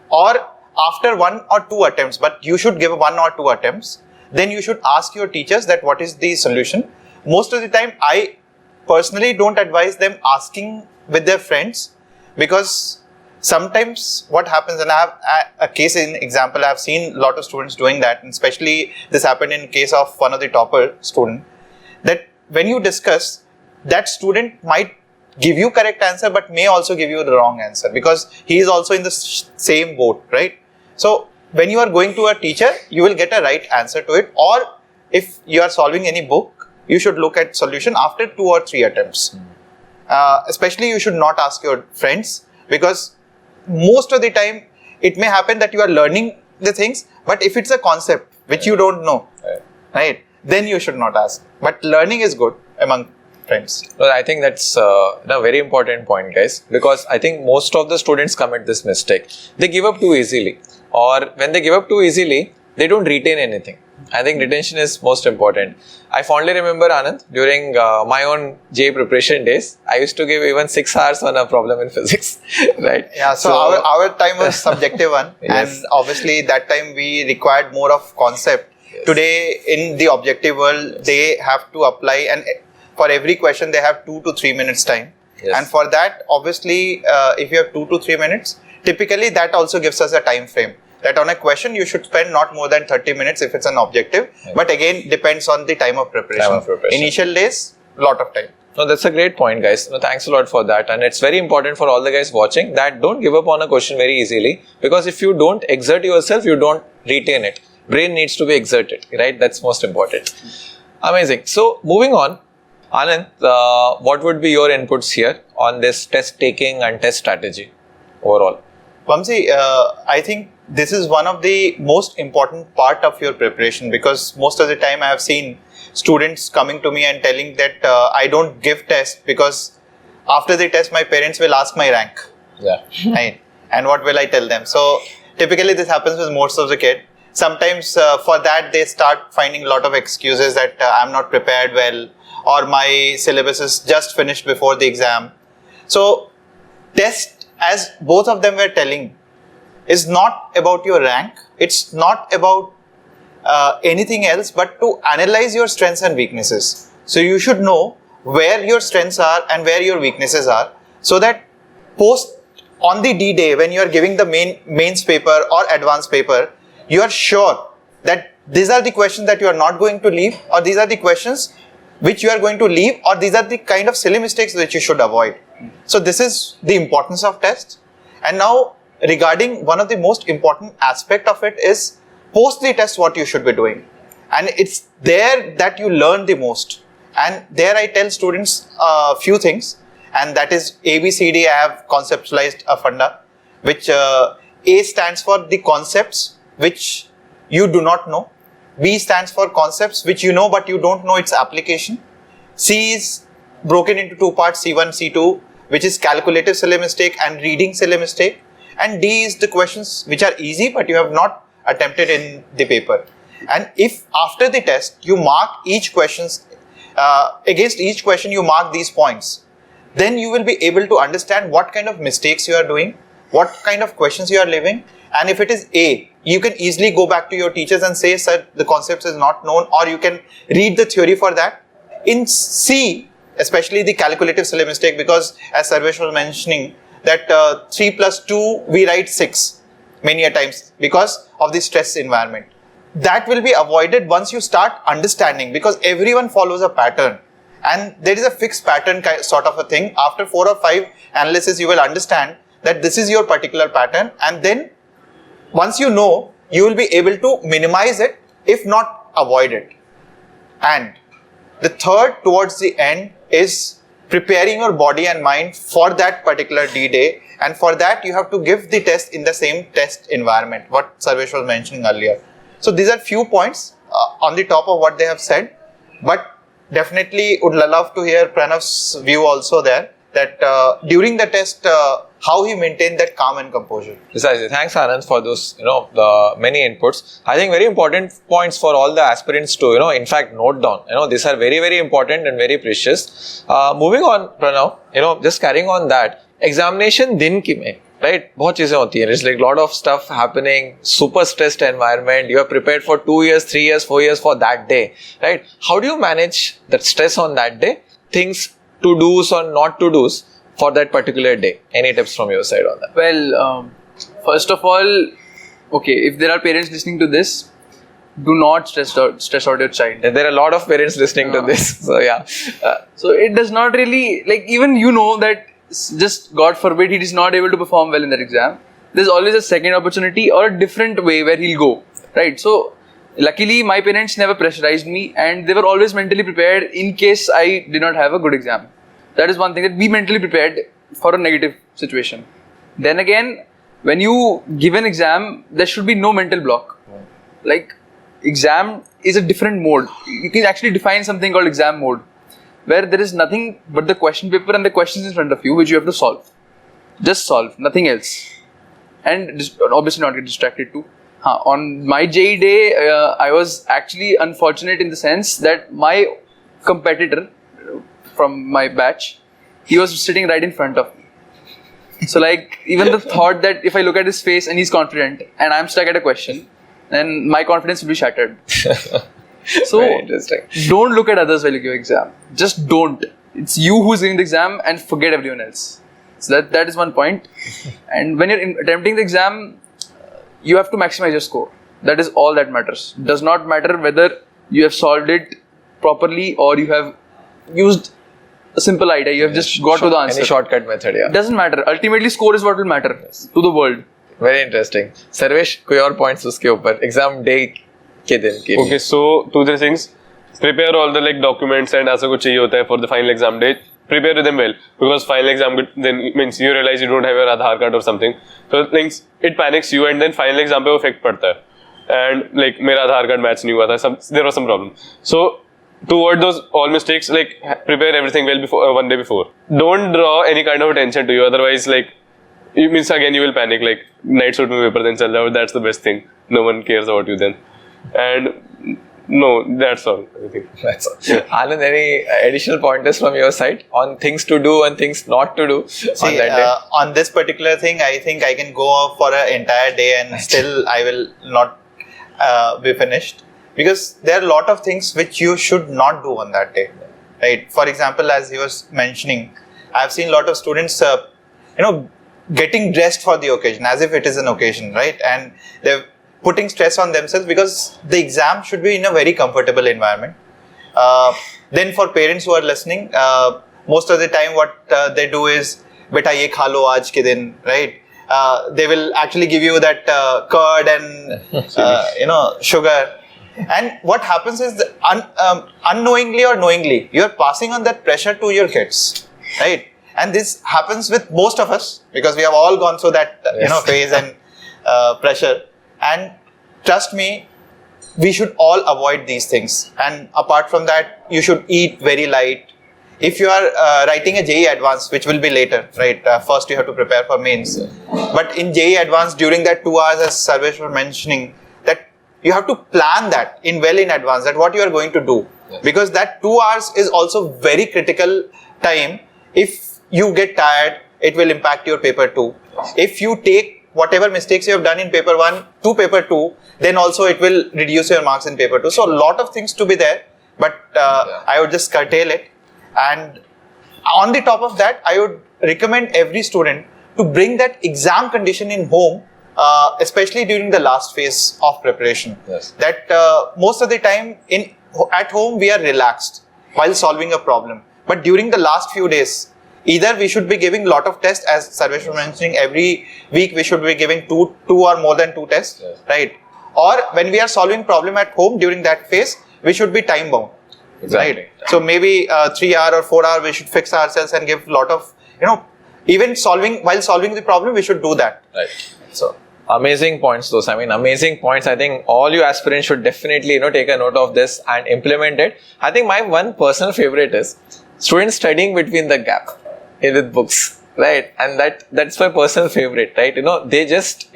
or after 1 or 2 attempts, but you should give 1 or 2 attempts. Then you should ask your teachers that what is the solution. Most of the time, I personally don't advise them asking with their friends, because sometimes what happens, and I have a case in example, I have seen a lot of students doing that, and especially this happened in case of one of the topper student, that when you discuss, that student might give you correct answer but may also give you the wrong answer, because he is also in the same boat, right? So when you are going to a teacher, you will get a right answer to it, or if you are solving any book, you should look at solution after 2 or 3 attempts. Especially you should not ask your friends, because most of the time it may happen that you are learning the things, but if it's a concept which you don't know, right, then you should not ask. But learning is good among friends. Well, I think that's a very important point, guys, because I think most of the students commit this mistake. They give up too easily, or when they give up too easily, they don't retain anything. I think retention is most important. I fondly remember, Anand, during my own JEE preparation days, I used to give even 6 hours on a problem in physics, right? Yeah, so our time was subjective one, Yes. and obviously that time we required more of concept. Yes. Today in the objective world, they have to apply, and for every question they have 2 to 3 minutes time. Yes. And for that, obviously, if you have 2 to 3 minutes, typically that also gives us a time frame. That on a question you should spend not more than 30 minutes if it's an objective, but again depends on the time of preparation. Time of preparation. Initial days, lot of time. No, that's a great point, guys. No, thanks a lot for that. And it's very important for all the guys watching that don't give up on a question very easily, because if you don't exert yourself, you don't retain it. Brain needs to be exerted, right? That's most important. Amazing. So moving on, Anand, what would be your inputs here on this test taking and test strategy overall? Vamsi, I think this is one of the most important part of your preparation, because most of the time I have seen students coming to me and telling that I don't give test because after the test my parents will ask my rank. Yeah. Right? And what will I tell them? So typically this happens with most of the kids. Sometimes for that they start finding a lot of excuses that I'm not prepared well, or my syllabus is just finished before the exam. So test, as both of them were telling, is not about your rank. It's not about anything else but to analyze your strengths and weaknesses. So you should know where your strengths are and where your weaknesses are, so that post on the D day when you are giving the mains paper or advanced paper, you are sure that these are the questions that you are not going to leave, or these are the questions which you are going to leave, or these are the kind of silly mistakes which you should avoid. So this is the importance of tests. And now regarding one of the most important aspect of it is post the test what you should be doing. And it's there that you learn the most. And there I tell students a few things, and that is ABCD. I have conceptualized a funda, which A stands for the concepts which you do not know. B stands for concepts which you know but you don't know its application. C is broken into two parts, C1, C2, which is calculative silly mistake and reading silly mistake. And D is the questions which are easy but you have not attempted in the paper. And if after the test you mark each questions, against each question you mark these points, then you will be able to understand what kind of mistakes you are doing, what kind of questions you are leaving. And if it is A, you can easily go back to your teachers and say, sir, the concepts is not known, or you can read the theory for that. In C, especially the calculative silly mistake, because as Sarvesh was mentioning, that 3 plus 2, we write 6 many a times because of the stress environment. That will be avoided once you start understanding, because everyone follows a pattern. And there is a fixed pattern sort of a thing. After 4 or 5 analysis, you will understand that this is your particular pattern. And then once you know, you will be able to minimize it, if not avoid it. And the third towards the end is preparing your body and mind for that particular D-Day. And for that, you have to give the test in the same test environment, what Sarvesh was mentioning earlier. So these are few points on the top of what they have said. But definitely would love to hear Pranav's view also there, that during the test, how he maintained that calm and composure. Precisely. Thanks, Anand, for those, the many inputs. I think very important points for all the aspirants to, in fact, note down. These are very, very important and very precious. Moving on, Pranav, just carrying on that, examination din ki mein, right? बहुत चीजें होती हैं. There's like lot of stuff happening, super stressed environment. You are prepared for 2 years, 3 years, 4 years for that day, right? How do you manage that stress on that day? Things to do's or not to do's for that particular day. Any tips from your side on that? Well, first of all, okay, if there are parents listening to this, do not stress out your child. There are a lot of parents listening to this. So yeah. So it does not really, even that just God forbid he is not able to perform well in that exam. There's always a second opportunity or a different way where he'll go, right? So luckily my parents never pressurized me, and they were always mentally prepared in case I did not have a good exam. That is one thing, that be mentally prepared for a negative situation. Then again, when you give an exam, there should be no mental block. Exam is a different mode. You can actually define something called exam mode, where there is nothing but the question paper and the questions in front of you which you have to solve. Just solve, nothing else. And obviously not get distracted too. On my JEE day, I was actually unfortunate in the sense that my competitor from my batch, he was sitting right in front of me. So even the thought that if I look at his face and he's confident and I'm stuck at a question, then my confidence will be shattered. So very interesting. Don't look at others while you give exam. Just don't. It's you who's giving the exam, and forget everyone else. So that is one point. And when you're attempting the exam, you have to maximize your score. That is all that matters. It does not matter whether you have solved it properly or you have used a simple idea. You have just got to the answer. Any shortcut method, yeah. It doesn't matter. Ultimately, score is what will matter to the world. Very interesting. Sarvesh, कोई और points उसके ऊपर exam day के दिन के लिए. Okay, so 2-3 things. Prepare all the documents and ऐसा कुछ चाहिए होता है for the final exam day. Prepare them well, because final exam then means you realize you don't have your Aadhaar card or something. So things, it panics you, and then final exam पे वो effect पड़ता है. And मेरा Aadhaar card match नहीं हुआ था. There was some problem. So to avoid those all mistakes, prepare everything well before 1 day before. Don't draw any kind of attention to you. Otherwise, it means again you will panic. Night suit में paper then चल जाओ. That's the best thing. No one cares about you then. And no, that's all. I think that's all. Yeah. Anand, any additional pointers from your side on things to do and things not to do on that day? On this particular thing, I think I can go off for an entire day and still I will not be finished. because there are a lot of things which you should not do on that day, right? For example, as he was mentioning, I've seen a lot of students, getting dressed for the occasion as if it is an occasion, right? And they're putting stress on themselves because the exam should be in a very comfortable environment. Then for parents who are listening, most of the time what they do is, beta ye kha lo aaj ke din, right? They will actually give you that curd and sugar. And what happens is unknowingly or knowingly, you are passing on that pressure to your kids, right? And this happens with most of us because we have all gone through that phase and pressure. And trust me, we should all avoid these things. And apart from that, you should eat very light. If you are writing a JEE Advanced, which will be later, right? First you have to prepare for mains. But in JEE Advanced, during that 2 hours, as Sarvesh was mentioning, that you have to plan that in advance, that what you are going to do. Yes. Because that 2 hours is also very critical time. If you get tired, it will impact your paper 2. If you take whatever mistakes you have done in paper 1 to paper 2, then also it will reduce your marks in paper 2. So a lot of things to be there, but I would just curtail it. And on the top of that, I would recommend every student to bring that exam condition in home, especially during the last phase of preparation. Yes. That most of the time at home we are relaxed while solving a problem. But during the last few days, either we should be giving lot of tests, as Sarvesh was mentioning, every week we should be giving two or more than 2 tests, yes, right? Or when we are solving problem at home during that phase, we should be time bound, exactly, right? So maybe 3 hour or 4 hour we should fix ourselves and give lot of, even while solving the problem, we should do that. Right. So amazing points, those. I mean, amazing points. I think all you aspirants should definitely, take a note of this and implement it. I think my one personal favorite is students studying between the gap with books, right? And that's my personal favorite, right? They just,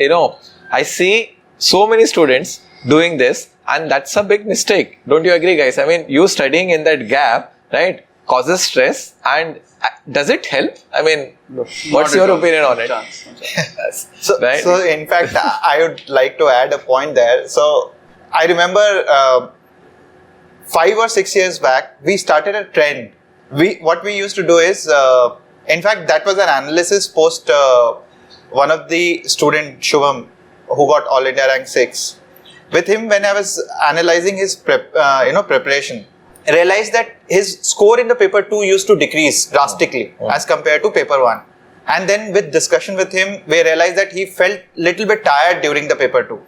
I see so many students doing this, and that's a big mistake. Don't you agree, guys? I mean, you studying in that gap, right, causes stress. And does it help? I mean, what's your opinion on it? So in fact, I would like to add a point there. So I remember 5 or 6 years back, we started a trend. What we used to do is, in fact, that was an analysis post one of the student, Shubham, who got All India rank 6. With him, when I was analyzing his preparation, I realized that his score in the paper 2 used to decrease drastically as compared to paper 1. And then with discussion with him, we realized that he felt little bit tired during the paper 2.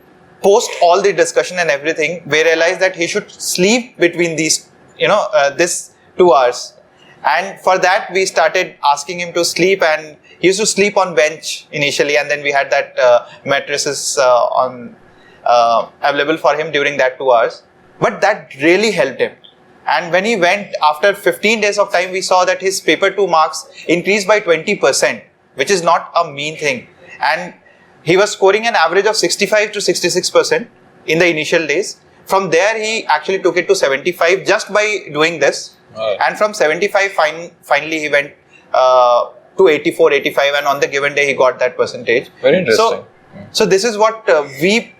Post all the discussion and everything, we realized that he should sleep between these, this 2 hours. And for that, we started asking him to sleep, and he used to sleep on bench initially, and then we had that mattresses available for him during that 2 hours. But that really helped him. And when he went, after 15 days of time, we saw that his paper 2 marks increased by 20%, which is not a mean thing. And he was scoring an average of 65 to 66% in the initial days. From there, he actually took it to 75 just by doing this. Right. And from 75, finally he went to 84, 85, and on the given day he got that percentage. Very interesting. So this is what we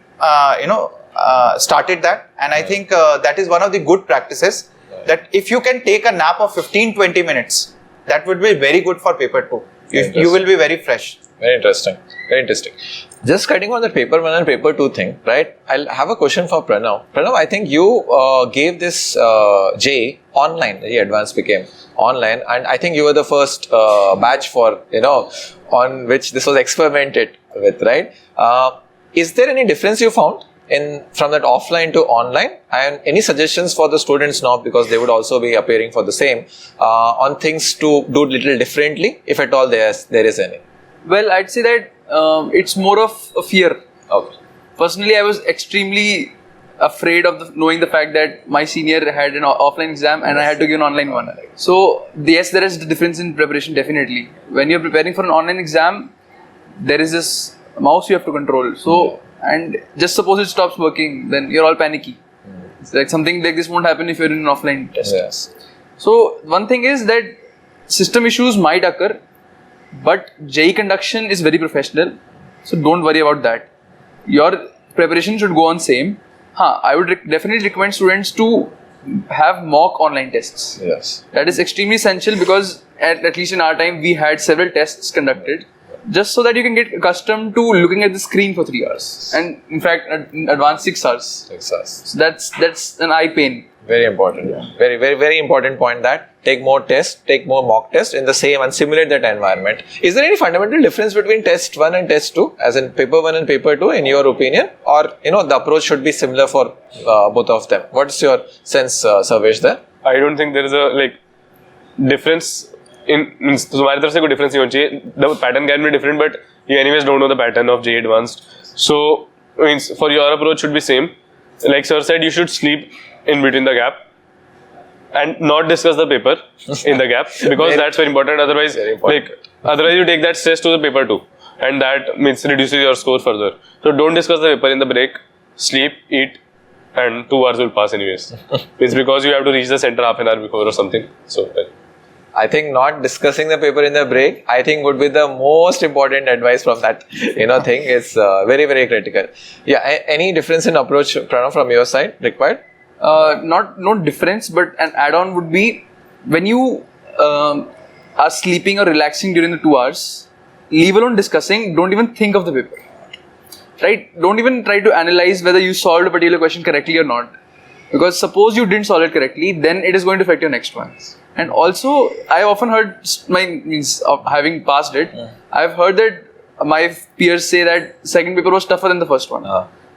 started that, and I think that is one of the good practices. Right. That if you can take a nap of 15-20 minutes, that would be very good for paper 2. You will be very fresh. Very interesting. Very interesting. Just cutting on the paper 1 and paper 2 thing, right? I'll have a question for Pranav. Pranav, I think you gave this JEE online. The Advanced became online, and I think you were the first batch for, on which this was experimented with, right? Is there any difference you found from that offline to online, and any suggestions for the students now, because they would also be appearing for the same, on things to do little differently, if at all there is any? Well, I'd say that it's more of a fear. Okay. Personally, I was extremely afraid of knowing the fact that my senior had an offline exam and I had to give an online one. So yes, there is a difference in preparation, definitely. When you're preparing for an online exam, there is this mouse you have to control. So, and just suppose it stops working, then you're all panicky. It's like something like this won't happen if you're in an offline test. Yes. So one thing is that system issues might occur, but JEE conduction is very professional, so don't worry about that. Your preparation should go on same. I would definitely recommend students to have mock online tests. Yes. That is extremely essential because at least in our time we had several tests conducted just so that you can get accustomed to looking at the screen for 3 hours, and in fact in advanced 6 hours. 6 hours. So that's an eye pain. Very important. Yeah. Very important point, that take more tests, take more mock tests in the same and simulate that environment. Is there any fundamental difference between test 1 and test 2, as in paper 1 and paper 2 in your opinion, or the approach should be similar for both of them? What's your sense, Sarvesh, there? I don't think there is a difference in हमारी तरफ से कोई difference नहीं होना चाहिए. The pattern can be different, but you anyways don't know the pattern of JEE Advanced. So means for your approach should be same. Like sir said, you should sleep in between the gap and not discuss the paper in the gap, because that's very important. Otherwise, otherwise you take that stress to the paper too, and that means reduces your score further. So don't discuss the paper in the break. Sleep, eat, and 2 hours will pass anyways. It's because you have to reach the center half an hour before or something. So I think not discussing the paper in the break, I think would be the most important advice from that thing. It's very critical. Yeah. Any difference in approach, Pranav, from your side required? No difference, but an add-on would be when you are sleeping or relaxing during the 2 hours, leave alone discussing, don't even think of the paper. Right? Don't even try to analyze whether you solved a particular question correctly or not. Because suppose you didn't solve it correctly, then it is going to affect your next one. And also, I often heard having passed it, I've heard that my peers say that second paper was tougher than the first one.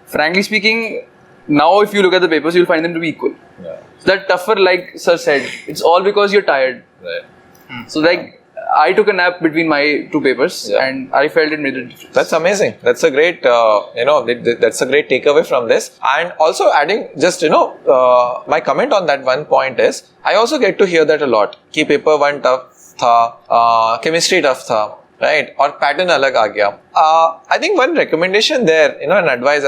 Frankly speaking, now if you look at the papers, you'll find them to be equal. Yeah. That tougher, like sir said, it's all because you're tired. Right. So I took a nap between my 2 papers and I felt it made a difference. That's amazing. That's a great, that's a great takeaway from this. And also adding just, my comment on that one point is, I also get to hear that a lot. Ki paper 1 tough tha, chemistry tough tha, right? Or pattern alag aa gaya. I think one recommendation there, an advice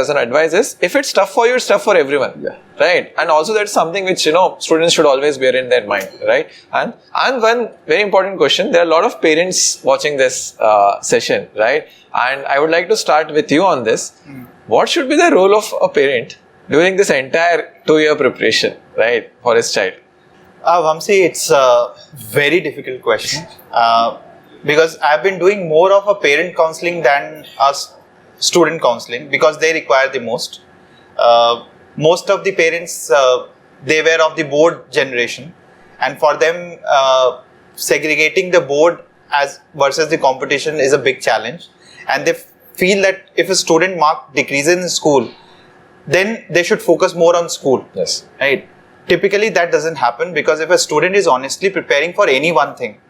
is, if it's tough for you, it's tough for everyone. Yeah. Right? And also that's something which, students should always bear in their mind, right? And one very important question, there are a lot of parents watching this session, right? And I would like to start with you on this. What should be the role of a parent during this entire 2-year preparation, right, for his child? Vamsi, it's a very difficult question because I've been doing more of a parent counseling than a student counseling, because they require the most. Most of the parents, they were of the board generation, and for them, segregating the board as versus the competition is a big challenge, and they feel that if a student mark decreases in school, then they should focus more on school. Yes. Right. Typically, that doesn't happen, because if a student is honestly preparing for any one thing,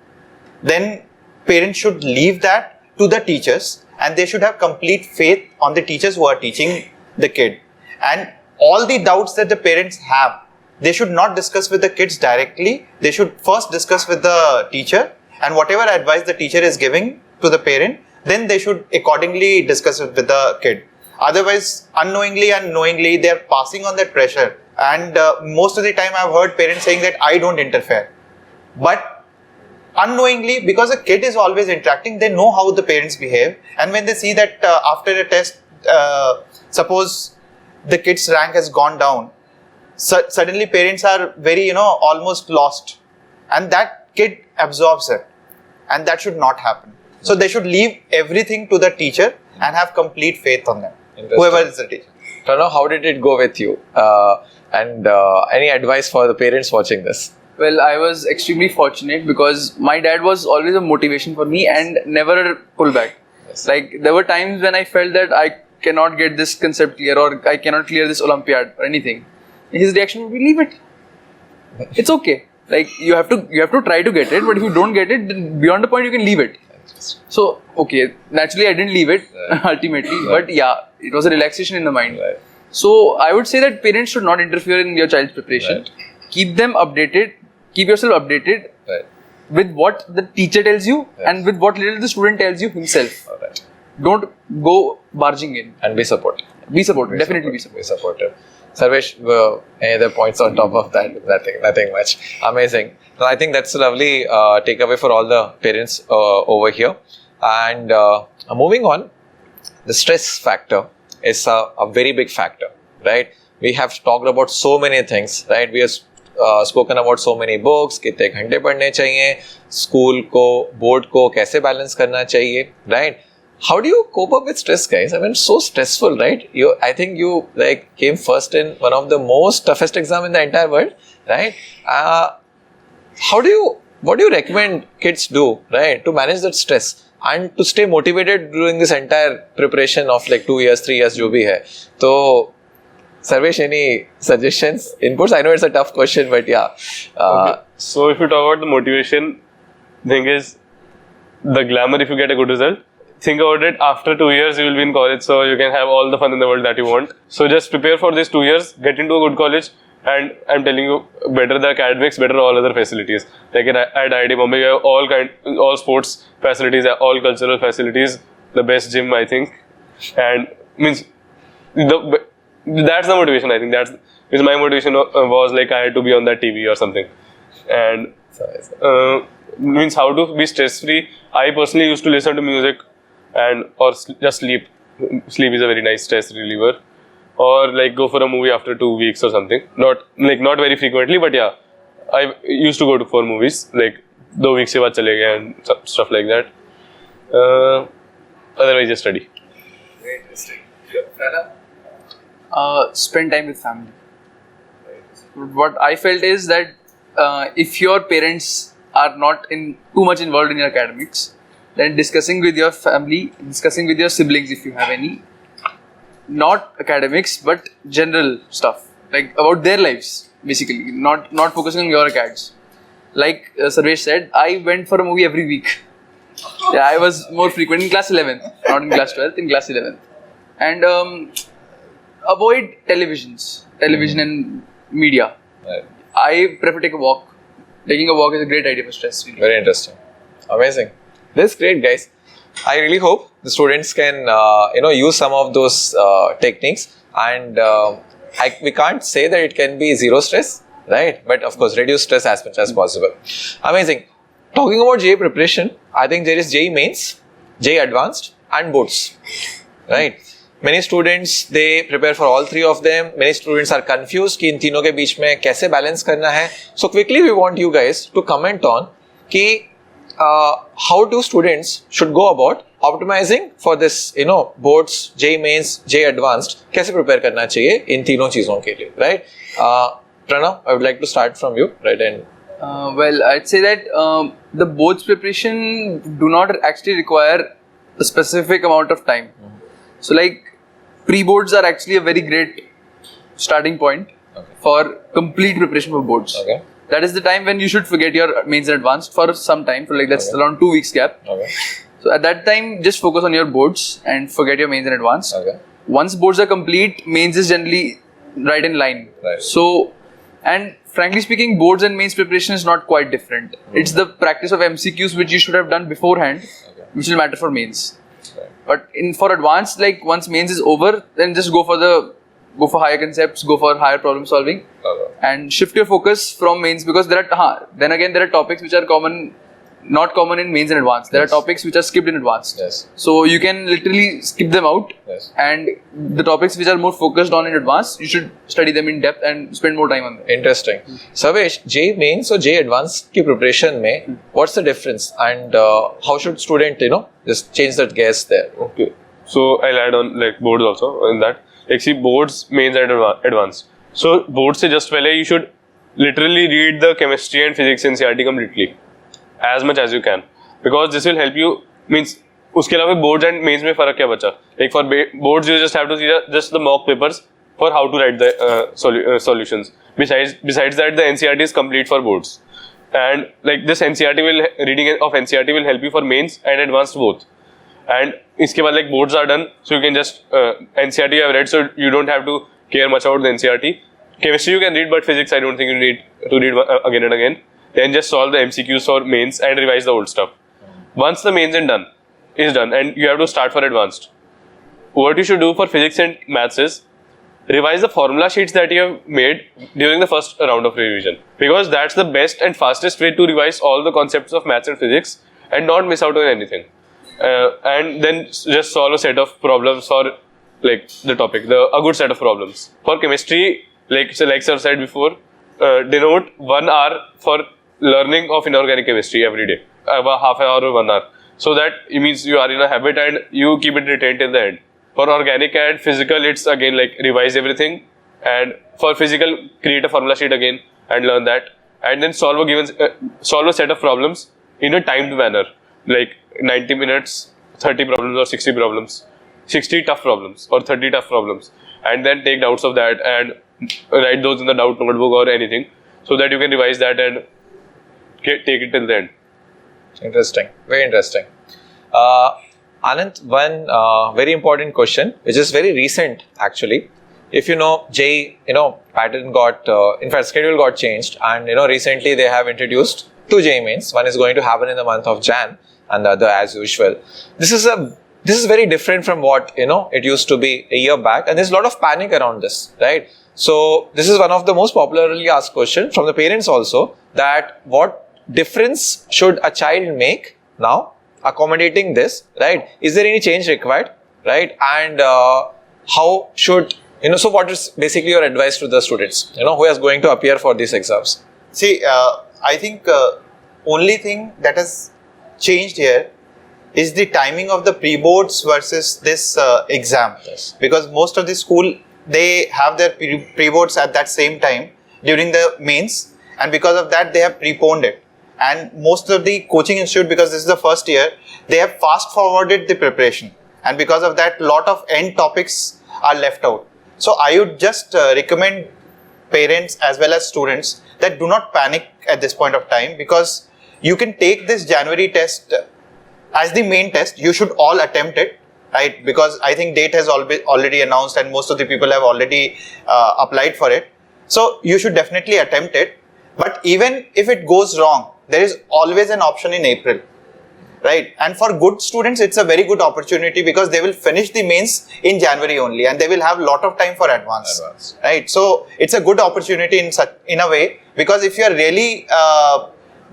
then parents should leave that to the teachers, and they should have complete faith on the teachers who are teaching the kid. And all the doubts that the parents have, they should not discuss with the kids directly. They should first discuss with the teacher, and whatever advice the teacher is giving to the parent, then they should accordingly discuss it with the kid. Otherwise, unknowingly and knowingly, they are passing on that pressure. And most of the time I've heard parents saying that I don't interfere. But unknowingly, because a kid is always interacting, they know how the parents behave. And when they see that after a test, suppose the kid's rank has gone down, suddenly parents are very, almost lost. And that kid absorbs it. And that should not happen. So they should leave everything to the teacher and have complete faith on them, whoever is the teacher. Pranav, how did it go with you? And any advice for the parents watching this? Well, I was extremely fortunate because my dad was always a motivation for me and never a pullback. Yes. Like, there were times when I felt that I cannot get this concept clear or I cannot clear this Olympiad or anything. His reaction would be, leave it. It's okay. Like, you have to try to get it, but if you don't get it, then beyond the point you can leave it. So, okay, naturally I didn't leave it ultimately, but yeah, it was a relaxation in the mind. Right. So, I would say that parents should not interfere in your child's preparation. Right. Keep them updated, keep yourself updated with what the teacher tells you and with what little the student tells you himself. Right. Don't go barging in. And be supportive. Be supportive, definitely be supportive. Be supportive. Sarvesh, any other points on top of that? Nothing much. Amazing. So I think that's a lovely takeaway for all the parents over here. And moving on, the stress factor is a very big factor, right? we have talked about so many things, right? We have spoken about so many books, कितने घंटे पढ़ने चाहिए, school को, board को कैसे balance करना चाहिए, right? How do you cope up with stress, guys? I mean, so stressful, right? I think you like came first in one of the most toughest exam in the entire world, right? What do you recommend kids do, right, to manage that stress and to stay motivated during this entire preparation of like 2 years, 3 years, जो भी है? तो Sarvesh, any suggestions, inputs? I know it's a tough question, but yeah. Okay. So if you talk about the motivation, thing is the glamour if you get a good result. Think about it, after 2 years you will be in college, so you can have all the fun in the world that you want. So just prepare for these 2 years, get into a good college, and I'm telling you, better the academics, better all other facilities. Like at IIT Bombay, you have all sports facilities, all cultural facilities, the best gym, I think. And means that's the motivation, I think. Because my motivation was like I had to be on that TV or something. And means how to be stress free. I personally used to listen to music or just sleep. Sleep is a very nice stress reliever. Or like go for a movie after 2 weeks or something. Not very frequently, but yeah, I used to go for movies like 2 weeks के बाद चले गए and stuff like that. Otherwise, just study. Very interesting. Spend time with family. What I felt is that if your parents are not too much involved in your academics, then discussing with your family, discussing with your siblings if you have any, not academics but general stuff, like about their lives basically, not focusing on your acads. Like Sarvesh said, I went for a movie every week. Yeah, I was more frequent in class 11th, not in class 12th, in class 11th. And avoid television and media. Right. I prefer take a walk. Taking a walk is a great idea for stress relief. Very interesting. Amazing. This is great, guys. I really hope the students can use some of those techniques, and we can't say that it can be zero stress, right? But of course, reduce stress as much as possible. Amazing. Talking about JEE preparation, I think there is JEE Mains, JEE Advanced, and boards, right? Many students, they prepare for all three of them. Many students are confused कि इन तीनों के बीच में कैसे balance करना है. So quickly, we want you guys to comment on कि how do students should go about optimizing for this, boards, JEE Mains, JEE Advanced. कैसे prepare करना चाहिए इन तीनों चीजों के लिए, right? Pranav, I would like to start from you, right? And well, I'd say that the boards preparation do not actually require a specific amount of time. So like pre-boards are actually a very great starting point for complete preparation for boards. Okay. That is the time when you should forget your mains and advanced for some time, for like that's around 2 weeks gap. Okay. So at that time, just focus on your boards and forget your mains and advanced. Okay. Once boards are complete, mains is generally right in line. Right. So, and frankly speaking, boards and mains preparation is not quite different. It's the practice of MCQs which you should have done beforehand, which will matter for mains. Right. But for advanced, like once mains is over, then just go for higher concepts, go for higher problem solving, and shift your focus from mains, because there are topics which are not common in mains and advanced. There are topics which are skipped in advanced. Yes. So you can literally skip them out. Yes. And the topics which are more focused on in advanced, you should study them in depth and spend more time on them. Interesting. Sarvesh, JEE Mains or JEE Advanced की preparation में, what's the difference, and how should student just change that guess there? Okay. So I'll add on like boards also in that. Like see boards, mains and advanced. So boards से just पहले you should literally read the chemistry and physics NCERT completely, as much as you can, because this will help you. Means उसके अलावा boards and mains में फर्क क्या बचा? Like for boards you just have to see just the mock papers for how to write the solutions. Besides that, the NCERT is complete for boards, and like this reading of NCERT will help you for mains and advanced both. And इसके बाद like boards are done, so you can just NCERT you have read, so you don't have to care much about the NCERT. Chemistry you can read, but physics I don't think you need to read again and again. Then just solve the MCQs for mains and revise the old stuff. Once the mains is done, and you have to start for advanced. What you should do for physics and maths is revise the formula sheets that you have made during the first round of revision, because that's the best and fastest way to revise all the concepts of maths and physics and not miss out on anything. And then just solve a set of problems for like the topic, a good set of problems. For chemistry, like sir said before, denote 1 hour for learning of inorganic chemistry every day, about half an hour or 1 hour. So that it means you are in a habit and you keep it retained till the end. For organic and physical, it's again like revise everything, and for physical, create a formula sheet again and learn that, and then solve a set of problems in a timed manner, like 90 minutes, 30 problems or 60 problems, 60 tough problems or 30 tough problems, and then take doubts of that and write those in the doubt notebook or anything, so that you can revise that and take it till the end. Interesting, very interesting. Anand, one very important question, which is very recent actually. If you know, JEE, pattern got, in fact, schedule got changed, and recently they have introduced 2 JEE mains. One is going to happen in the month of Jan, and the other as usual. This is very different from what it used to be a year back, and there's a lot of panic around this, right? So this is one of the most popularly asked questions from the parents also, that what difference should a child make now accommodating this, right? Is there any change required, right? And how should so what is basically your advice to the students who is going to appear for these exams? See, I think only thing that has changed here is the timing of the pre-boards versus this exam. Yes. Because most of the school, they have their pre-boards at that same time during the mains, and because of that they have preponed it. And most of the coaching institute, because this is the first year, they have fast forwarded the preparation, and because of that lot of end topics are left out. So I would just recommend parents as well as students that do not panic at this point of time, because you can take this January test as the main test. You should all attempt it, right? Because I think date has already announced and most of the people have already applied for it. So you should definitely attempt it. But even if it goes wrong, there is always an option in April, right? And for good students, it's a very good opportunity, because they will finish the mains in January only, and they will have a lot of time for advance. Right? So it's a good opportunity in a way, because if you are really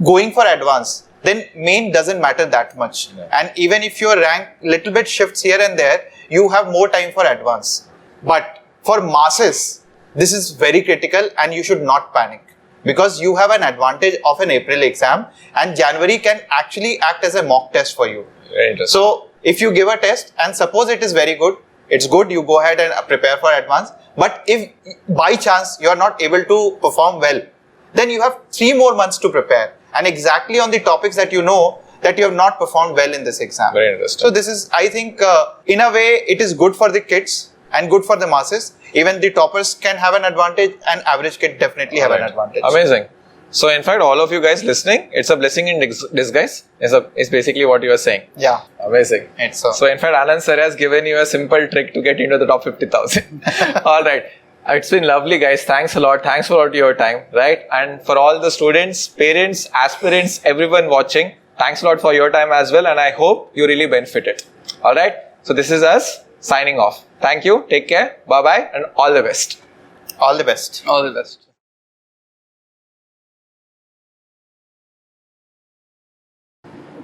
going for advance, then main doesn't matter that much. Yeah. And even if your rank little bit shifts here and there, you have more time for advance. But for masses, this is very critical, and you should not panic, because you have an advantage of an April exam, and January can actually act as a mock test for you. Very interesting. So if you give a test and suppose it is very good, it's good, you go ahead and prepare for advance. But if by chance you are not able to perform well, then you have 3 more months to prepare, and exactly on the topics that you know that you have not performed well in this exam. Very interesting. So this is, I think, in a way, it is good for the kids and good for the masses. Even the toppers can have an advantage, and average kid definitely have an advantage. Amazing. So in fact, all of you guys listening, it's a blessing in disguise. It's basically what you are saying. Yeah. Amazing. It's so in fact, Anand sir has given you a simple trick to get into the top 50,000. All right. It's been lovely, guys. Thanks a lot. Thanks for all your time, right? And for all the students, parents, aspirants, everyone watching, thanks a lot for your time as well. And I hope you really benefited. All right. So this is us signing off. Thank you. Take care. Bye-bye. And all the best. All the best. All the best.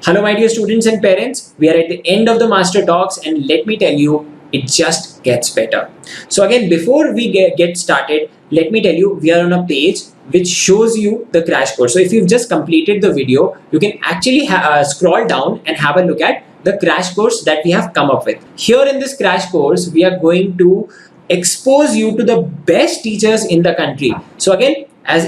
Hello my dear students and parents, we are at the end of the Master Talks, and let me tell you, it just gets better. So again, before we get started, let me tell you, we are on a page which shows you the crash course. So if you've just completed the video, you can actually scroll down and have a look at the crash course that we have come up with. Here in this crash course, we are going to expose you to the best teachers in the country. So again, as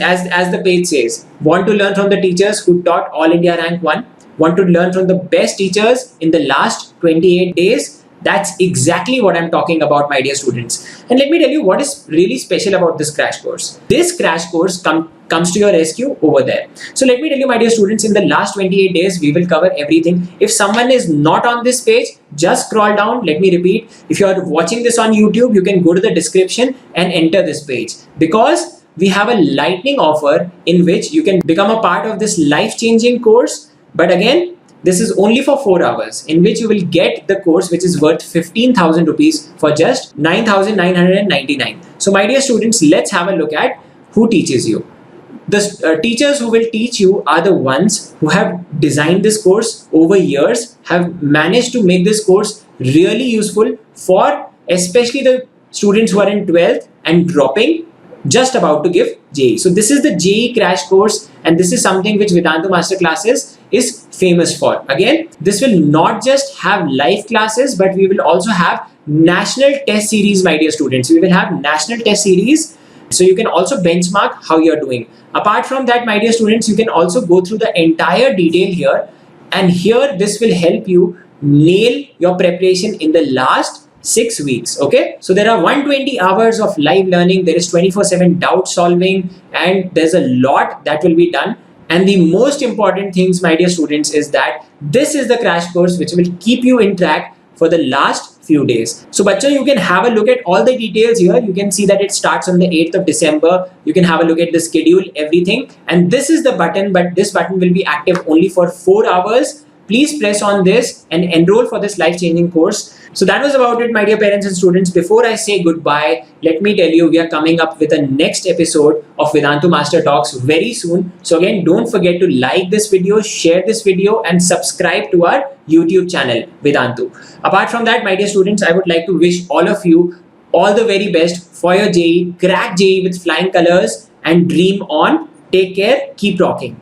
the page says, want to learn from the teachers who taught All India Rank 1, want to learn from the best teachers in the last 28 days. That's exactly what I'm talking about, my dear students. And let me tell you what is really special about this crash course. This crash course comes to your rescue over there. So let me tell you, my dear students, in the last 28 days, we will cover everything. If someone is not on this page, just scroll down. Let me repeat. If you are watching this on YouTube, you can go to the description and enter this page, because we have a lightning offer in which you can become a part of this life-changing course. But again, this is only for 4 hours, in which you will get the course which is worth 15,000 rupees for just 9,999. So my dear students, let's have a look at who teaches you. The teachers who will teach you are the ones who have designed this course over years, have managed to make this course really useful for especially the students who are in 12th and dropping, just about to give JEE. So this is the JEE crash course, and this is something which Vedantu Master Classes is famous for. Again, this will not just have live classes, but we will also have national test series, my dear students. We will have national test series, so you can also benchmark how you're doing. Apart from that, my dear students, you can also go through the entire detail here, and here this will help you nail your preparation in the last 6 weeks. Okay, so there are 120 hours of live learning, there is 24/7 doubt solving, and there's a lot that will be done. And the most important things, my dear students, is that this is the crash course which will keep you in track for the last few days. So bachcho, you can have a look at all the details here. You can see that it starts on the 8th of December. You can have a look at the schedule, everything. And this is the button, but this button will be active only for 4 hours. Please press on this and enroll for this life-changing course. So that was about it, my dear parents and students. Before I say goodbye, let me tell you, we are coming up with a next episode of Vedantu Master Talks very soon. So again, don't forget to like this video, share this video, and subscribe to our YouTube channel, Vedantu. Apart from that, my dear students, I would like to wish all of you all the very best for your JEE. Crack JEE with flying colors and dream on. Take care. Keep rocking.